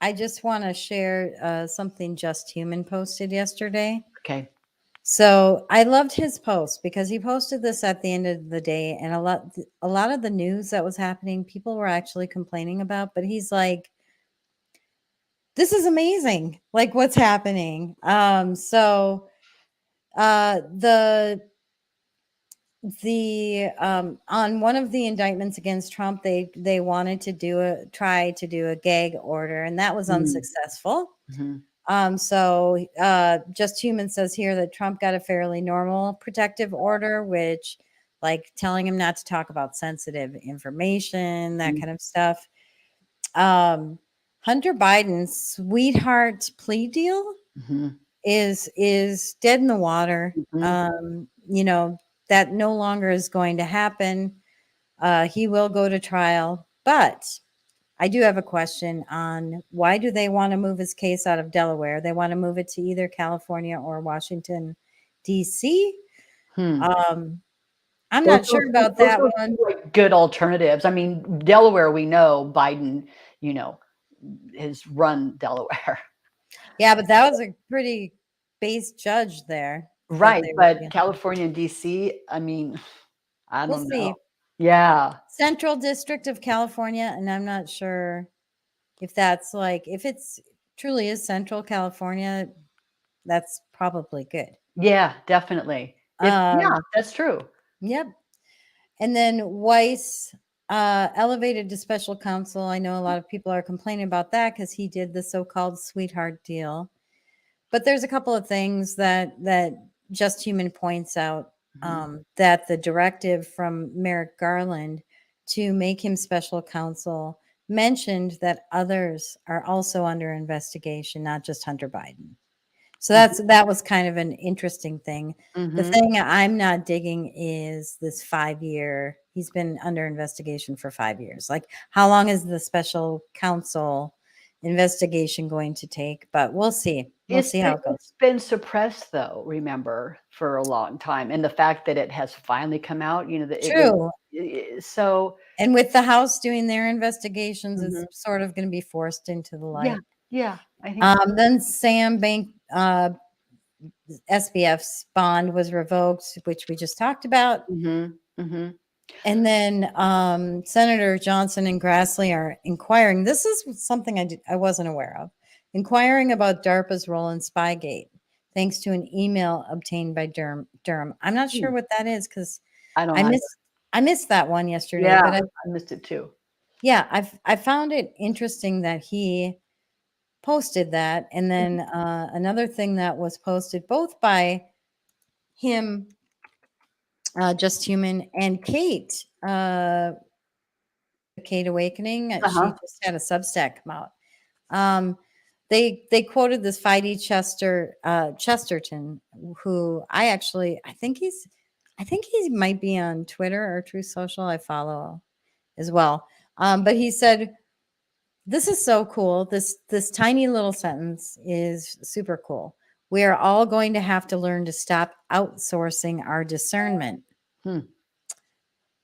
I just want to share something Just Human posted yesterday. Okay. So I loved his post because he posted this at the end of the day, and a lot of the news that was happening, people were actually complaining about, but he's like, this is amazing, like what's happening. So the on one of the indictments against Trump, they wanted to try to do a gag order, and that was unsuccessful. So Just Human says here that Trump got a fairly normal protective order, which like telling him not to talk about sensitive information, that kind of stuff. Hunter Biden's sweetheart plea deal is dead in the water. That no longer is going to happen. He will go to trial, but I do have a question on why do they want to move his case out of Delaware? They want to move it to either California or Washington, D.C. I'm not sure about that one. Like good alternatives. I mean, Delaware, we know Biden, has run Delaware. Yeah, but that was a pretty base judge there. Right, but California and D.C., I mean, I don't know. See. Yeah. Central District of California, and I'm not sure if that's if it's truly is Central California, that's probably good. Yeah, definitely. Yeah, that's true. Yep. And then Weiss elevated to special counsel. I know a lot of people are complaining about that because he did the so-called sweetheart deal. But there's a couple of things that Just Human points out, that the directive from Merrick Garland to make him special counsel mentioned that others are also under investigation, not just Hunter Biden. So that was kind of an interesting thing. The thing I'm not digging is this 5-year. He's been under investigation for 5 years. Like, how long is the special counsel investigation going to take? But we'll see. We'll see how it goes. It's been suppressed, though, remember, for a long time. And the fact that it has finally come out, True. So. And with the House doing their investigations, it's sort of going to be forced into the light. Yeah. I think then Sam Bank, SBF's bond was revoked, which we just talked about. And then Senator Johnson and Grassley are inquiring. This is something I wasn't aware of. Inquiring about DARPA's role in Spygate, thanks to an email obtained by Durham. I'm not sure what that is because I missed that one yesterday. Yeah, but I missed it too. Yeah, I found it interesting that he posted that. And then another thing that was posted both by him, Just Human, and Kate Awakening. She just had a Substack come out. They quoted this Feige Chesterton, who I think he might be on Twitter or Truth Social. I follow as well. But he said, this is so cool. This tiny little sentence is super cool. We are all going to have to learn to stop outsourcing our discernment.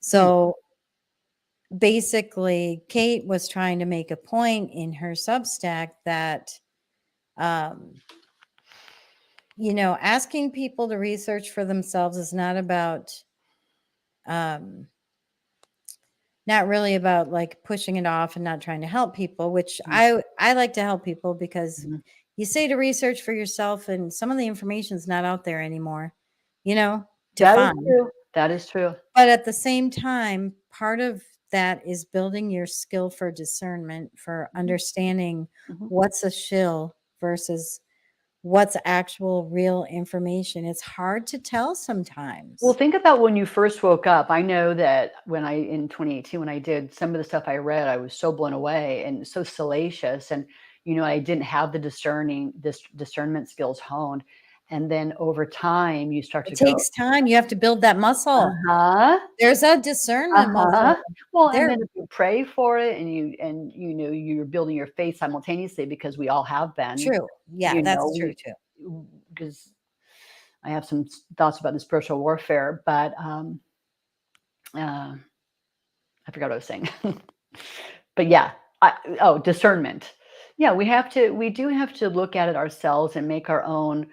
So basically, Kate was trying to make a point in her Substack that, asking people to research for themselves is not about, not really about like pushing it off and not trying to help people, which I like to help people because you say to research for yourself and some of the information is not out there anymore, to find. That is true. But at the same time, part of that is building your skill for discernment, for understanding what's a shill versus what's actual real information. It's hard to tell sometimes. Well, think about when you first woke up. I know that in 2018, when I did some of the stuff I read, I was so blown away and so salacious. And, I didn't have the discernment skills honed. And then over time, you start to go. It takes time. You have to build that muscle. There's a discernment muscle. Well, and then if you pray for it and you're building your faith simultaneously, because we all have been. True. Yeah, that's true too. Because I have some thoughts about the spiritual warfare, but I forgot what I was saying. But yeah, discernment. Yeah, we do have to look at it ourselves and make our own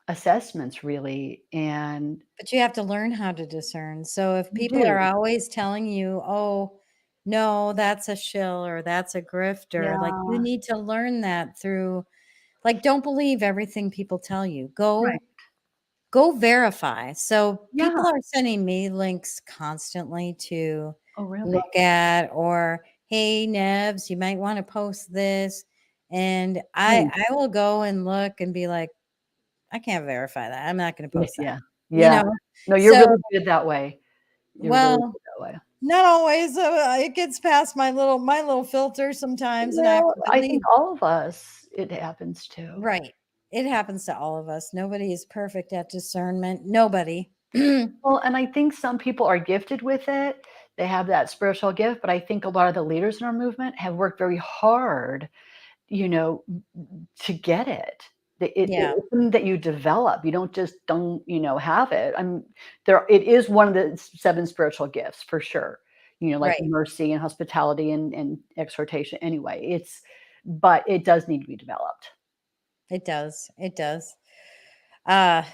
assessments, really. But you have to learn how to discern. So if people are always telling you, oh no, that's a shill or that's a grifter, like you need to learn that through, like, don't believe everything people tell you. Go verify. So people are sending me links constantly to look at, or hey Nevs, you might want to post this. And I will go and look and be like, I can't verify that. I'm not going to post that. Yeah. No, you're really good that way. Really good that way. Not always. It gets past my little filter sometimes. Well, and I think all of us, it happens to. Right. It happens to all of us. Nobody is perfect at discernment. Nobody. Well, and I think some people are gifted with it. they have that spiritual gift, but I think a lot of the leaders in our movement have worked very hard, to get it. It's something that you develop. You don't just have it. It is one of the 7 spiritual gifts for sure. Like Right. mercy and hospitality and exhortation. Anyway, but it does need to be developed. It does. It does. Let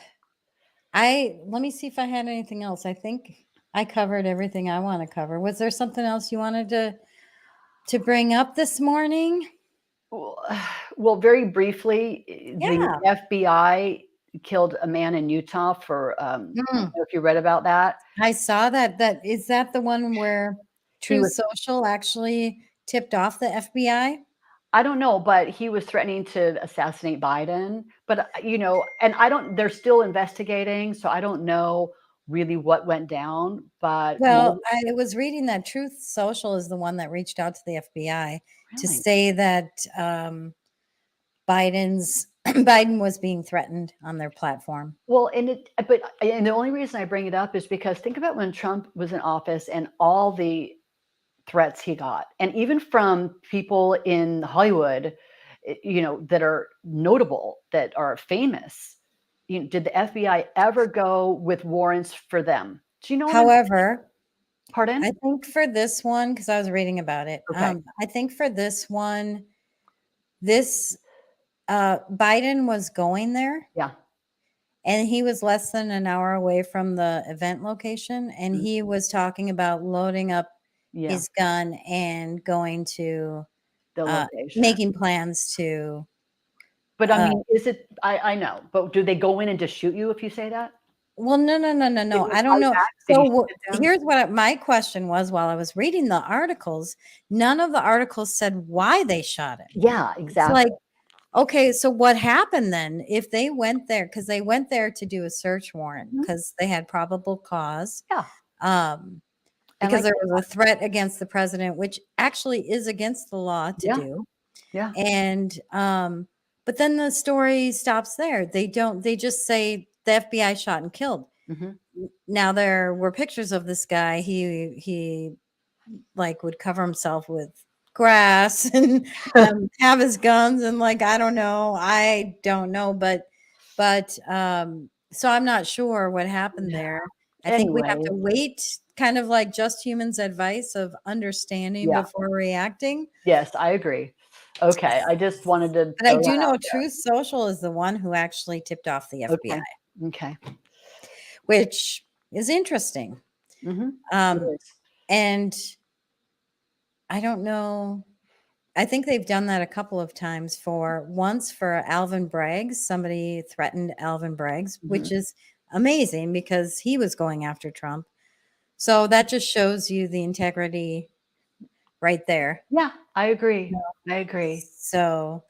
me see if I had anything else. I think I covered everything I want to cover. Was there something else you wanted to bring up this morning? Well, very briefly, the FBI killed a man in Utah for, I don't know if you read about that. I saw that. Is that the one where Truth Social actually tipped off the FBI? I don't know, but he was threatening to assassinate Biden. But, and they're still investigating, so I don't know really what went down. But well, I was reading that Truth Social is the one that reached out to the FBI to say that Biden was being threatened on their platform. Well, and the only reason I bring it up is because think about when Trump was in office and all the threats he got, and even from people in Hollywood, that are notable, that are famous. Did the FBI ever go with warrants for them? Do you know? However, pardon? I think for this one, because I was reading about it, okay. I think for this one, Biden was going there. Yeah. And he was less than an hour away from the event location. And he was talking about loading up his gun and going to the location, making plans to. But I mean, is it? I know, but do they go in and just shoot you if you say that? Well, no. I don't know. So here's what my question was while I was reading the articles. None of the articles said why they shot him. Yeah, exactly. It's like, okay, so what happened then if they went there? Because they went there to do a search warrant because they had probable cause. Yeah. Because there was a threat against the president, which actually is against the law to do. Yeah. And but then the story stops there. They just say the FBI shot and killed. Now there were pictures of this guy. He like would cover himself with grass and have his guns and I don't know, but so I'm not sure what happened there. I think we have to wait, kind of like Just Humans advice of understanding before reacting. Yes, I agree. Okay, I just wanted to. But I do know Truth Social is the one who actually tipped off the FBI. Okay. Which is interesting. And I don't know. I think they've done that a couple of times. Once for Alvin Braggs, somebody threatened Alvin Braggs, which is amazing because he was going after Trump. So that just shows you the integrity right there. Yeah, I agree. I agree. So,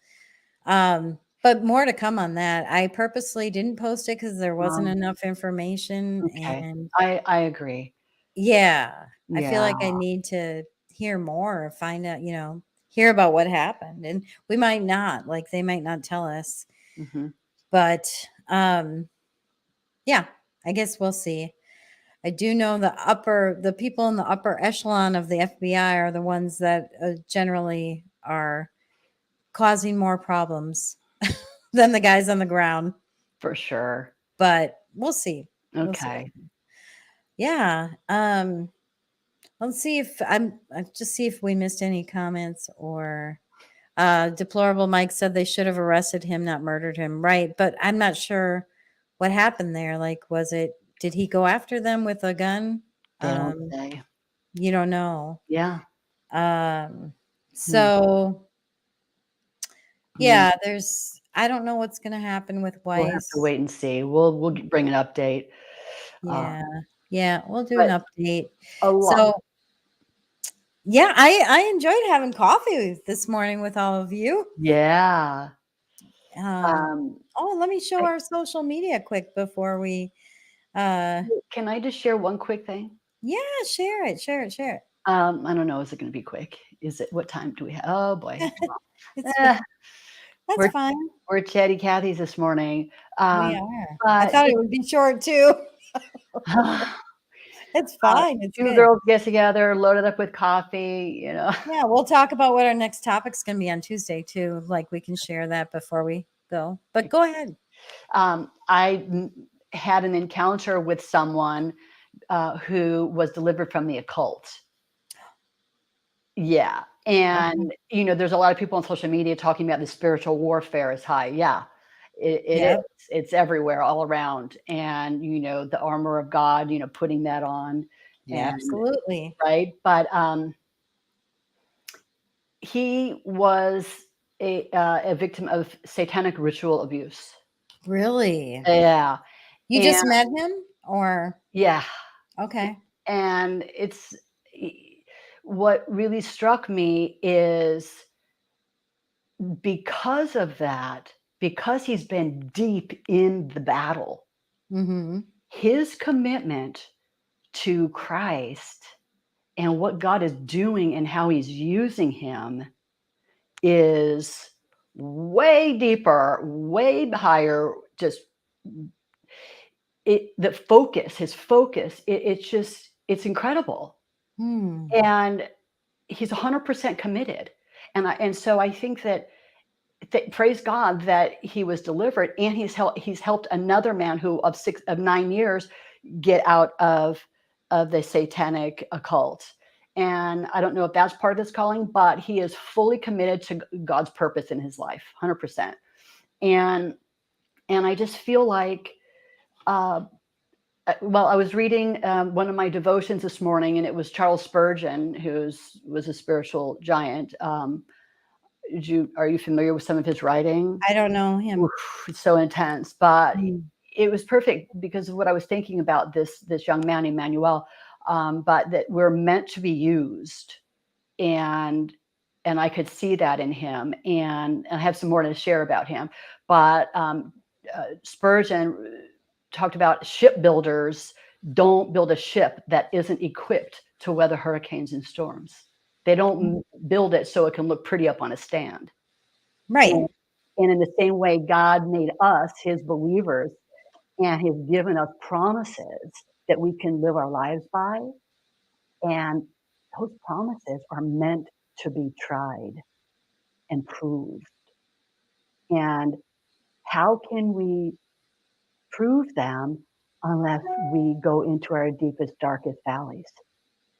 but more to come on that. I purposely didn't post it because there wasn't enough information. Okay. And I agree. Yeah. I feel like I need to hear more or find out, hear about what happened. And we might not, they might not tell us. But yeah, I guess we'll see. I do know the people in the upper echelon of the FBI are the ones that generally are causing more problems than the guys on the ground. For sure. But we'll see. Okay. Yeah. Let's see if just see if we missed any comments or Deplorable Mike said they should have arrested him, not murdered him. Right. But I'm not sure what happened there. Did he go after them with a gun? They don't say. You don't know. Yeah. So yeah, I don't know what's going to happen with Weiss. We'll have to wait and see. We'll bring an update. Yeah, we'll do an update. So yeah, I enjoyed having coffee this morning with all of you. Yeah. Let me show our social media quick before we can I just share one quick thing? Yeah, share it. I don't know. Is it going to be quick? What time do we have? Oh boy. That's fine. We're Chatty Cathy's this morning. We are. I thought it would be short too. It's fine. It's Two good. girls get together, loaded up with coffee, you know. Yeah, we'll talk about what our next topic's going to be on Tuesday too. Like we can share that before we go. But go ahead. I had an encounter with someone who was delivered from the occult. Yeah. And, you know, there's a lot of people on social media talking about the spiritual warfare is high. Yeah, it is. It's everywhere, all around. And, you know, the armor of God, you know, putting that on. Yeah, absolutely. Right. But he was a victim of satanic ritual abuse. Really? Yeah. You just met him or? Yeah. Okay. And it's what really struck me is because of that, because he's been deep in the battle, his commitment to Christ and what God is doing and how he's using him is way deeper, way higher. Just the focus, his focus, it's incredible. And he's 100% committed. And so I think that praise God that he was delivered, and he's helped another man who of 9 years get out of the satanic occult. And I don't know if that's part of his calling, but he is fully committed to God's purpose in his life, 100%. And I just feel like, well, I was reading one of my devotions this morning, and it was Charles Spurgeon, who was a spiritual giant. Are you familiar with some of his writing? I don't know him. Oof, it's so intense, but it was perfect because of what I was thinking about this young man, Emmanuel, but that we're meant to be used, and I could see that in him, and I have some more to share about him. But Spurgeon talked about shipbuilders don't build a ship that isn't equipped to weather hurricanes and storms. They don't build it so it can look pretty up on a stand. Right. And in the same way, God made us, his believers, and he's given us promises that we can live our lives by. And those promises are meant to be tried and proved. And how can we prove them unless we go into our deepest, darkest valleys?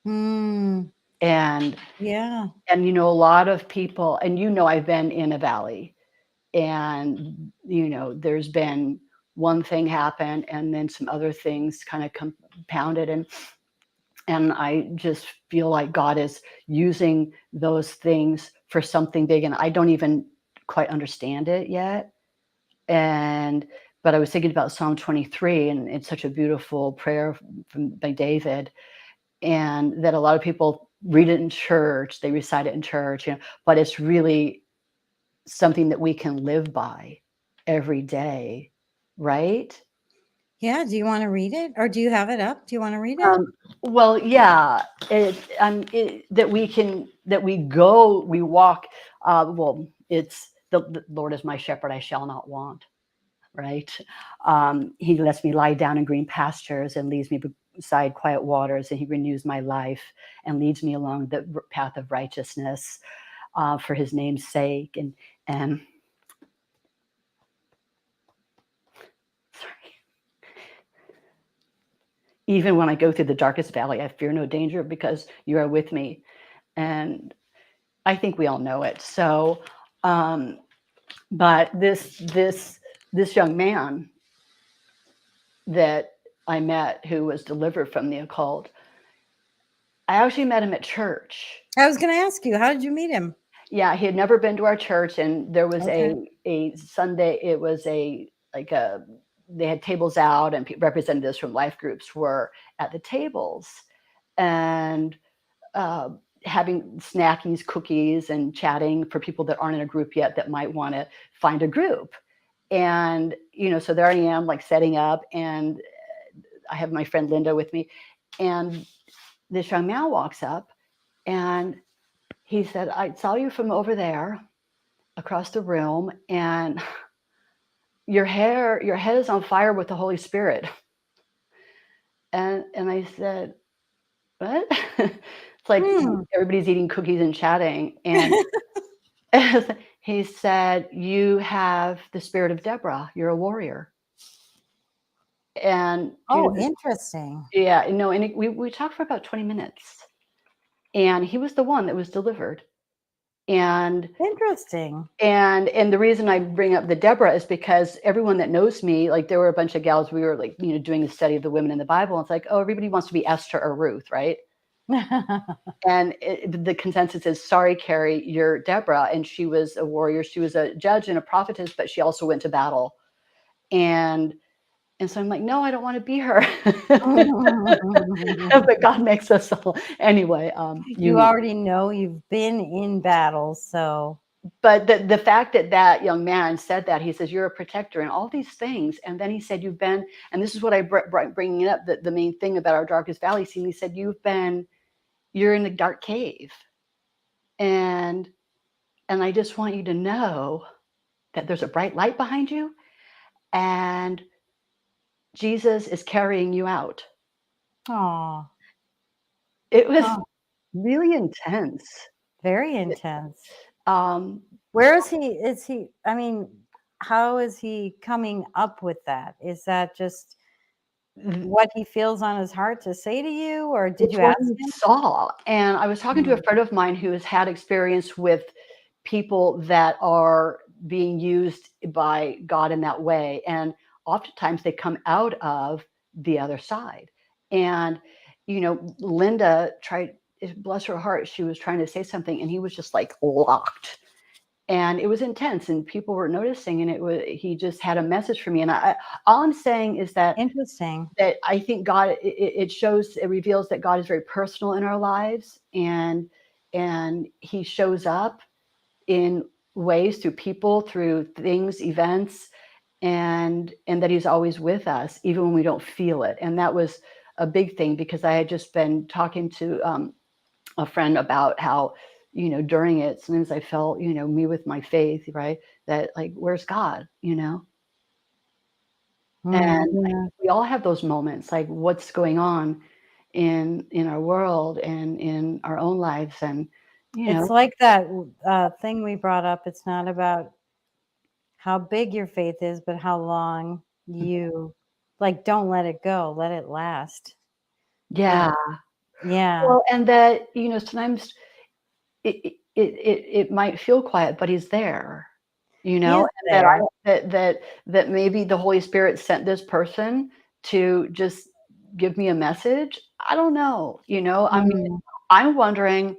And yeah. And, you know, a lot of people, and, you know, I've been in a valley, and, you know, there's been one thing happen and then some other things kind of compounded. And I just feel like God is using those things for something big. And I don't even quite understand it yet. But I was thinking about Psalm 23, and it's such a beautiful prayer by David, and that a lot of people read it in church, they recite it in church, you know, but it's really something that we can live by every day, right? Yeah. Do you want to read it, or do you have it up? Do you want to read it? Well, yeah, that we walk. Well, it's the Lord is my shepherd; I shall not want. Right? He lets me lie down in green pastures and leads me beside quiet waters, and he renews my life and leads me along the path of righteousness for his name's sake. And sorry. Even when I go through the darkest valley, I fear no danger because you are with me. And I think we all know it. So, but this young man that I met who was delivered from the occult, I actually met him at church. I was going to ask you, how did you meet him? Yeah, he had never been to our church, and there was a Sunday. It was they had tables out, and representatives from life groups were at the tables, and having snackies, cookies, and chatting for people that aren't in a group yet that might want to find a group. And, you know, so there I am, like setting up, and I have my friend Linda with me, and this young man walks up, and he said, I saw you from over there across the room, and your head is on fire with the Holy Spirit. And I said, what? It's like everybody's eating cookies and chatting. And he said, you have the spirit of Deborah. You're a warrior. And interesting. Yeah, no, and we talked for about 20 minutes. And he was the one that was delivered. And interesting. And the reason I bring up the Deborah is because everyone that knows me, like there were a bunch of gals, we were like, doing the study of the women in the Bible. And it's like, oh, everybody wants to be Esther or Ruth, right? And the consensus is, sorry, Carrie, you're Deborah. And she was a warrior. She was a judge and a prophetess, but she also went to battle. And so I'm like, no, I don't want to be her. But God makes us all. Anyway. You already know you've been in battle, so. But the fact that young man said that, he says, you're a protector and all these things. And then he said, you've been, and this is what I bringing it up, the main thing about our darkest valley scene. He said, you're in a dark cave. And I just want you to know that there's a bright light behind you and Jesus is carrying you out. Aww. It was really intense. Very intense. Where is he? I mean, how is he coming up with that? Is that just what he feels on his heart to say to you, or did you ask him? Saw. And I was talking to a friend of mine who has had experience with people that are being used by God in that way. And oftentimes they come out of the other side. And, Linda tried, bless her heart, she was trying to say something and he was just like locked. And it was intense and people were noticing, and he just had a message for me. And all I'm saying is that interesting, that I think God, it reveals that God is very personal in our lives, and he shows up in ways through people, through things, events, and that he's always with us, even when we don't feel it. And that was a big thing, because I had just been talking to a friend about how, during it, sometimes I felt, me with my faith, right? That like, where's God, And like, we all have those moments, like what's going on in our world and in our own lives. And, it's like that thing we brought up. It's not about how big your faith is, but how long you don't let it go, let it last. Yeah. Yeah. Well, and that, sometimes it might feel quiet, but he's there, that maybe the Holy Spirit sent this person to just give me a message. I don't know, I mean, I'm wondering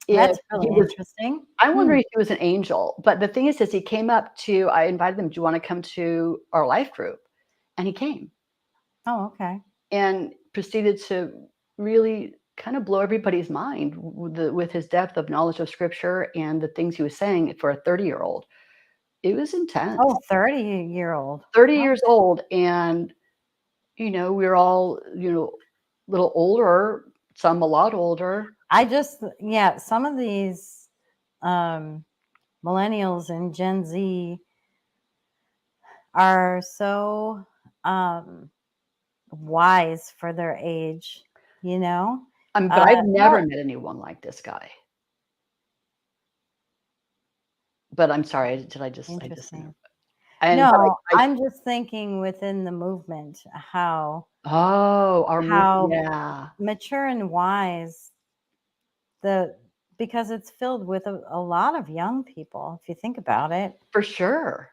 if that's really interesting. I'm wondering if he was an angel. But the thing is he came up to, I invited him, do you want to come to our life group? And he came. Oh, okay. And proceeded to really kind of blow everybody's mind with his depth of knowledge of scripture and the things he was saying for a 30-year-old. It was intense. Oh, 30-year-old. 30 years old. And, we're all, a little older, some a lot older. Some of these millennials and Gen Z are so wise for their age, But I've never met anyone like this guy. But I'm sorry, Interesting. No, I'm just thinking within the movement how mature and wise because it's filled with a lot of young people, if you think about it. For sure.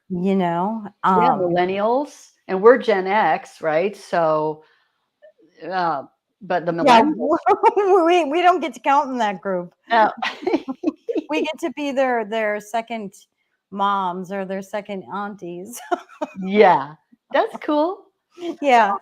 Millennials, and we're Gen X, right? So, but the millennials, we don't get to count in that group. No. We get to be their second moms or their second aunties. Yeah, that's cool. Yeah.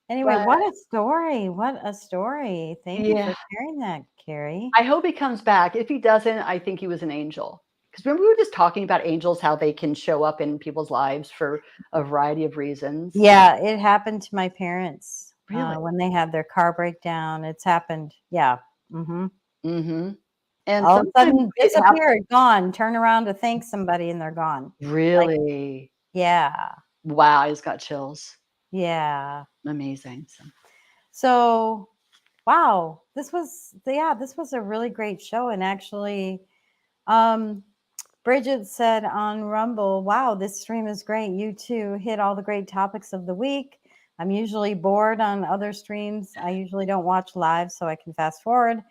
Anyway, what a story. What a story. Thank you for sharing that, Carrie. I hope he comes back. If he doesn't, I think he was an angel. Because remember, we were just talking about angels, how they can show up in people's lives for a variety of reasons. Yeah, it happened to my parents. Really? When they had their car breakdown. It's happened. Yeah. And all of a sudden disappeared, gone, turn around to thank somebody and they're gone. Really? Yeah. Wow, I just got chills. Yeah. Amazing. So wow, this was a really great show. And actually, Bridget said on Rumble, wow, this stream is great. You two hit all the great topics of the week. I'm usually bored on other streams. I usually don't watch live, so I can fast forward.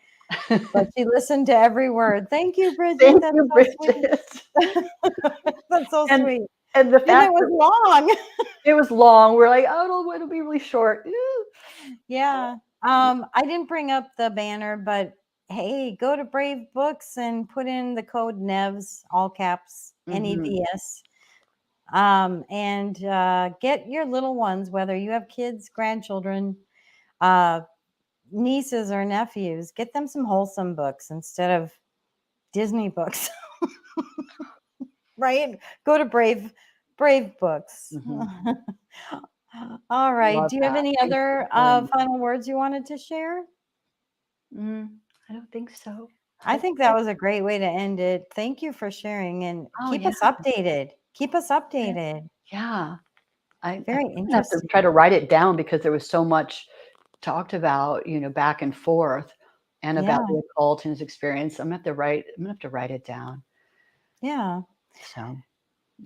But she listened to every word. Thank you, Bridget. Thank That's you, so Bridget. sweet. That's so sweet. And the fact it was long. It was long. We're like, oh, it'll be really short. Yeah. I didn't bring up the banner, but hey, go to Brave Books and put in the code NEVS, all caps, NEVS. And get your little ones, whether you have kids, grandchildren, nieces or nephews, get them some wholesome books instead of Disney books. Right? Go to Brave Books. All right. Love Do you have that. any Thank other you very much. final words you wanted to share? I don't think so. I think that was a great way to end it. Thank you for sharing, and keep us updated. Keep us updated. Yeah. I Very have to interesting. try to write it down because there was so much talked about, back and forth and about the occult and his experience. I'm gonna have to write it down. Yeah. So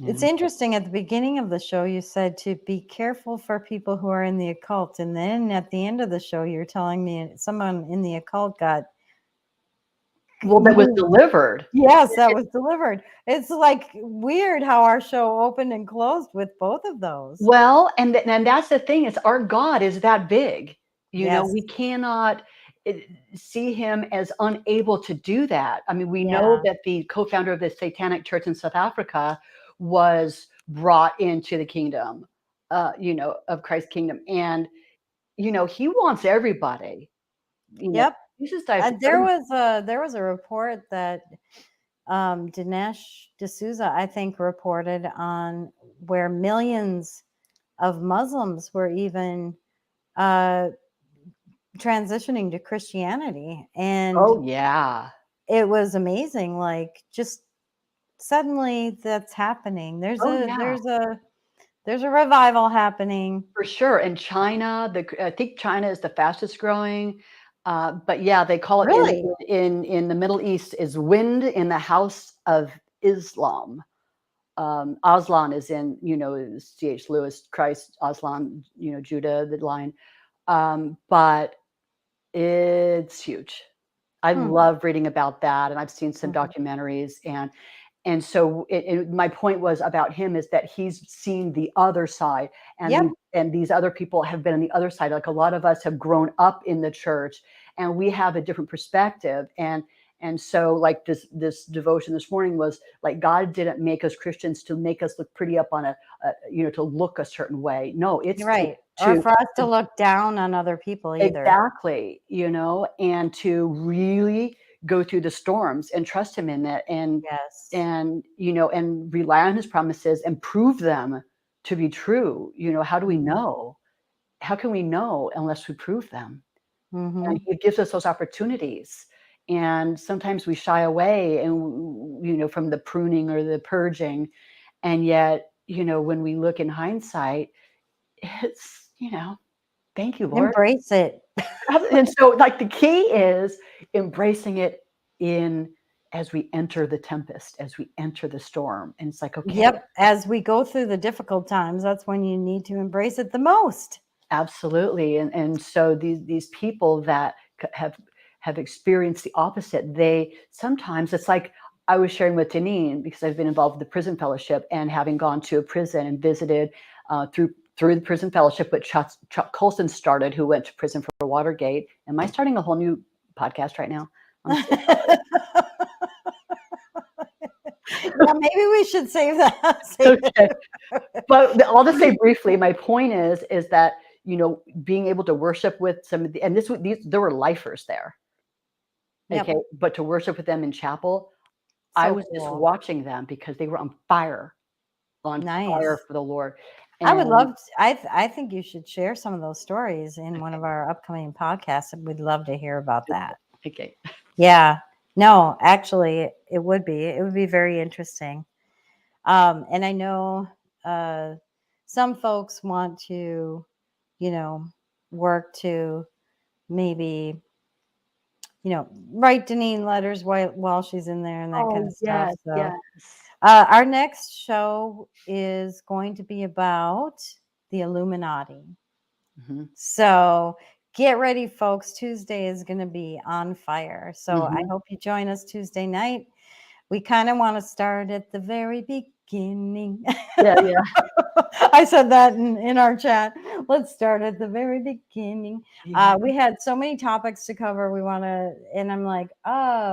It's interesting. At the beginning of the show, you said to be careful for people who are in the occult. And then at the end of the show, you're telling me someone in the occult got. Well, that was delivered. Yes, that was delivered. It's like weird how our show opened and closed with both of those. Well, and that's the thing, is our God is that big. We cannot see him as unable to do that. I mean, we know that the co-founder of the Satanic Church in South Africa was brought into the kingdom, of Christ's kingdom. And, he wants everybody. Yep. Jesus There was a report that Dinesh D'Souza, I think, reported on where millions of Muslims were even transitioning to Christianity. And it was amazing. Like, just suddenly that's happening. There's a revival happening. For sure. In China, I think China is the fastest growing. But they call it in the Middle East is wind in the house of Islam. Aslan is in, C.H. Lewis, Christ, Aslan, Judah, the line. But it's huge. I love reading about that. And I've seen some documentaries, and so my point was about him is that he's seen the other side, and these other people have been on the other side. Like, a lot of us have grown up in the church, and we have a different perspective. And so, like, this devotion this morning was like, God didn't make us Christians to make us look pretty up on to look a certain way. No, it's right. Or for us to look down on other people either. Exactly. And to really go through the storms and trust him in that, and and rely on his promises and prove them to be true. How do we know? How can we know unless we prove them? And he gives us those opportunities. And sometimes we shy away and from the pruning or the purging. And yet, when we look in hindsight, it's, thank you, Lord. Embrace it. And so, like, the key is embracing it as we enter the tempest, as we enter the storm. And it's like, okay. Yep. As we go through the difficult times, that's when you need to embrace it the most. Absolutely. And so these people that have experienced the opposite, sometimes it's like, I was sharing with Deneen, because I've been involved with the prison fellowship, and having gone to a prison and visited through the prison fellowship, which Chuck Colson started, who went to prison for Watergate. Am I starting a whole new podcast right now? Yeah, maybe we should save that. Okay. But I'll just say briefly, my point is that, being able to worship with some of there were lifers there. Okay. Yep. But to worship with them in chapel, I was just watching them because they were on fire fire for the Lord. And I would love I think you should share some of those stories in one of our upcoming podcasts. We'd love to hear about that. Okay. Yeah. No, actually, it would be very interesting. And I know some folks want to, work to maybe, write Deneen letters while she's in there and that kind of stuff. Yes, So, yes. our next show is going to be about the Illuminati. Mm-hmm. So get ready, folks. Tuesday is going to be on fire. So I Mhm. hope you join us Tuesday night. We kind of want to start at the very beginning. Yeah, yeah. I said that in our chat. Let's start at the very beginning. Yeah. We had so many topics to cover. We want to, and I'm like,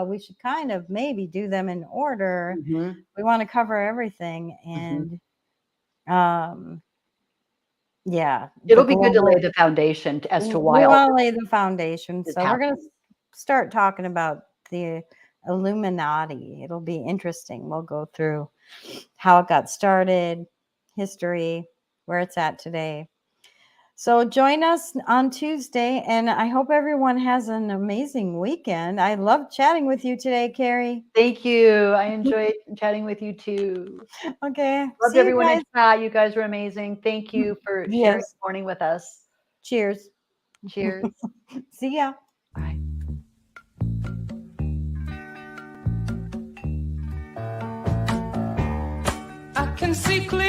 we should kind of maybe do them in order. Mhm. We want to cover everything. And yeah, It'll be good to lay the foundation as to why we all want to this lay the foundation. is So we're going to happening. start talking about the Illuminati. It'll be interesting. We'll go through how it got started, history, where it's at today. So join us on Tuesday, and I hope everyone has an amazing weekend. I love chatting with you today, Carrie. Thank you. I enjoyed chatting with you too. Okay. Loved See you everyone in guys. chat. You guys were amazing. Thank you for sharing Yes. this morning with us. Cheers. Cheers. See ya. Bye. I can see clearly.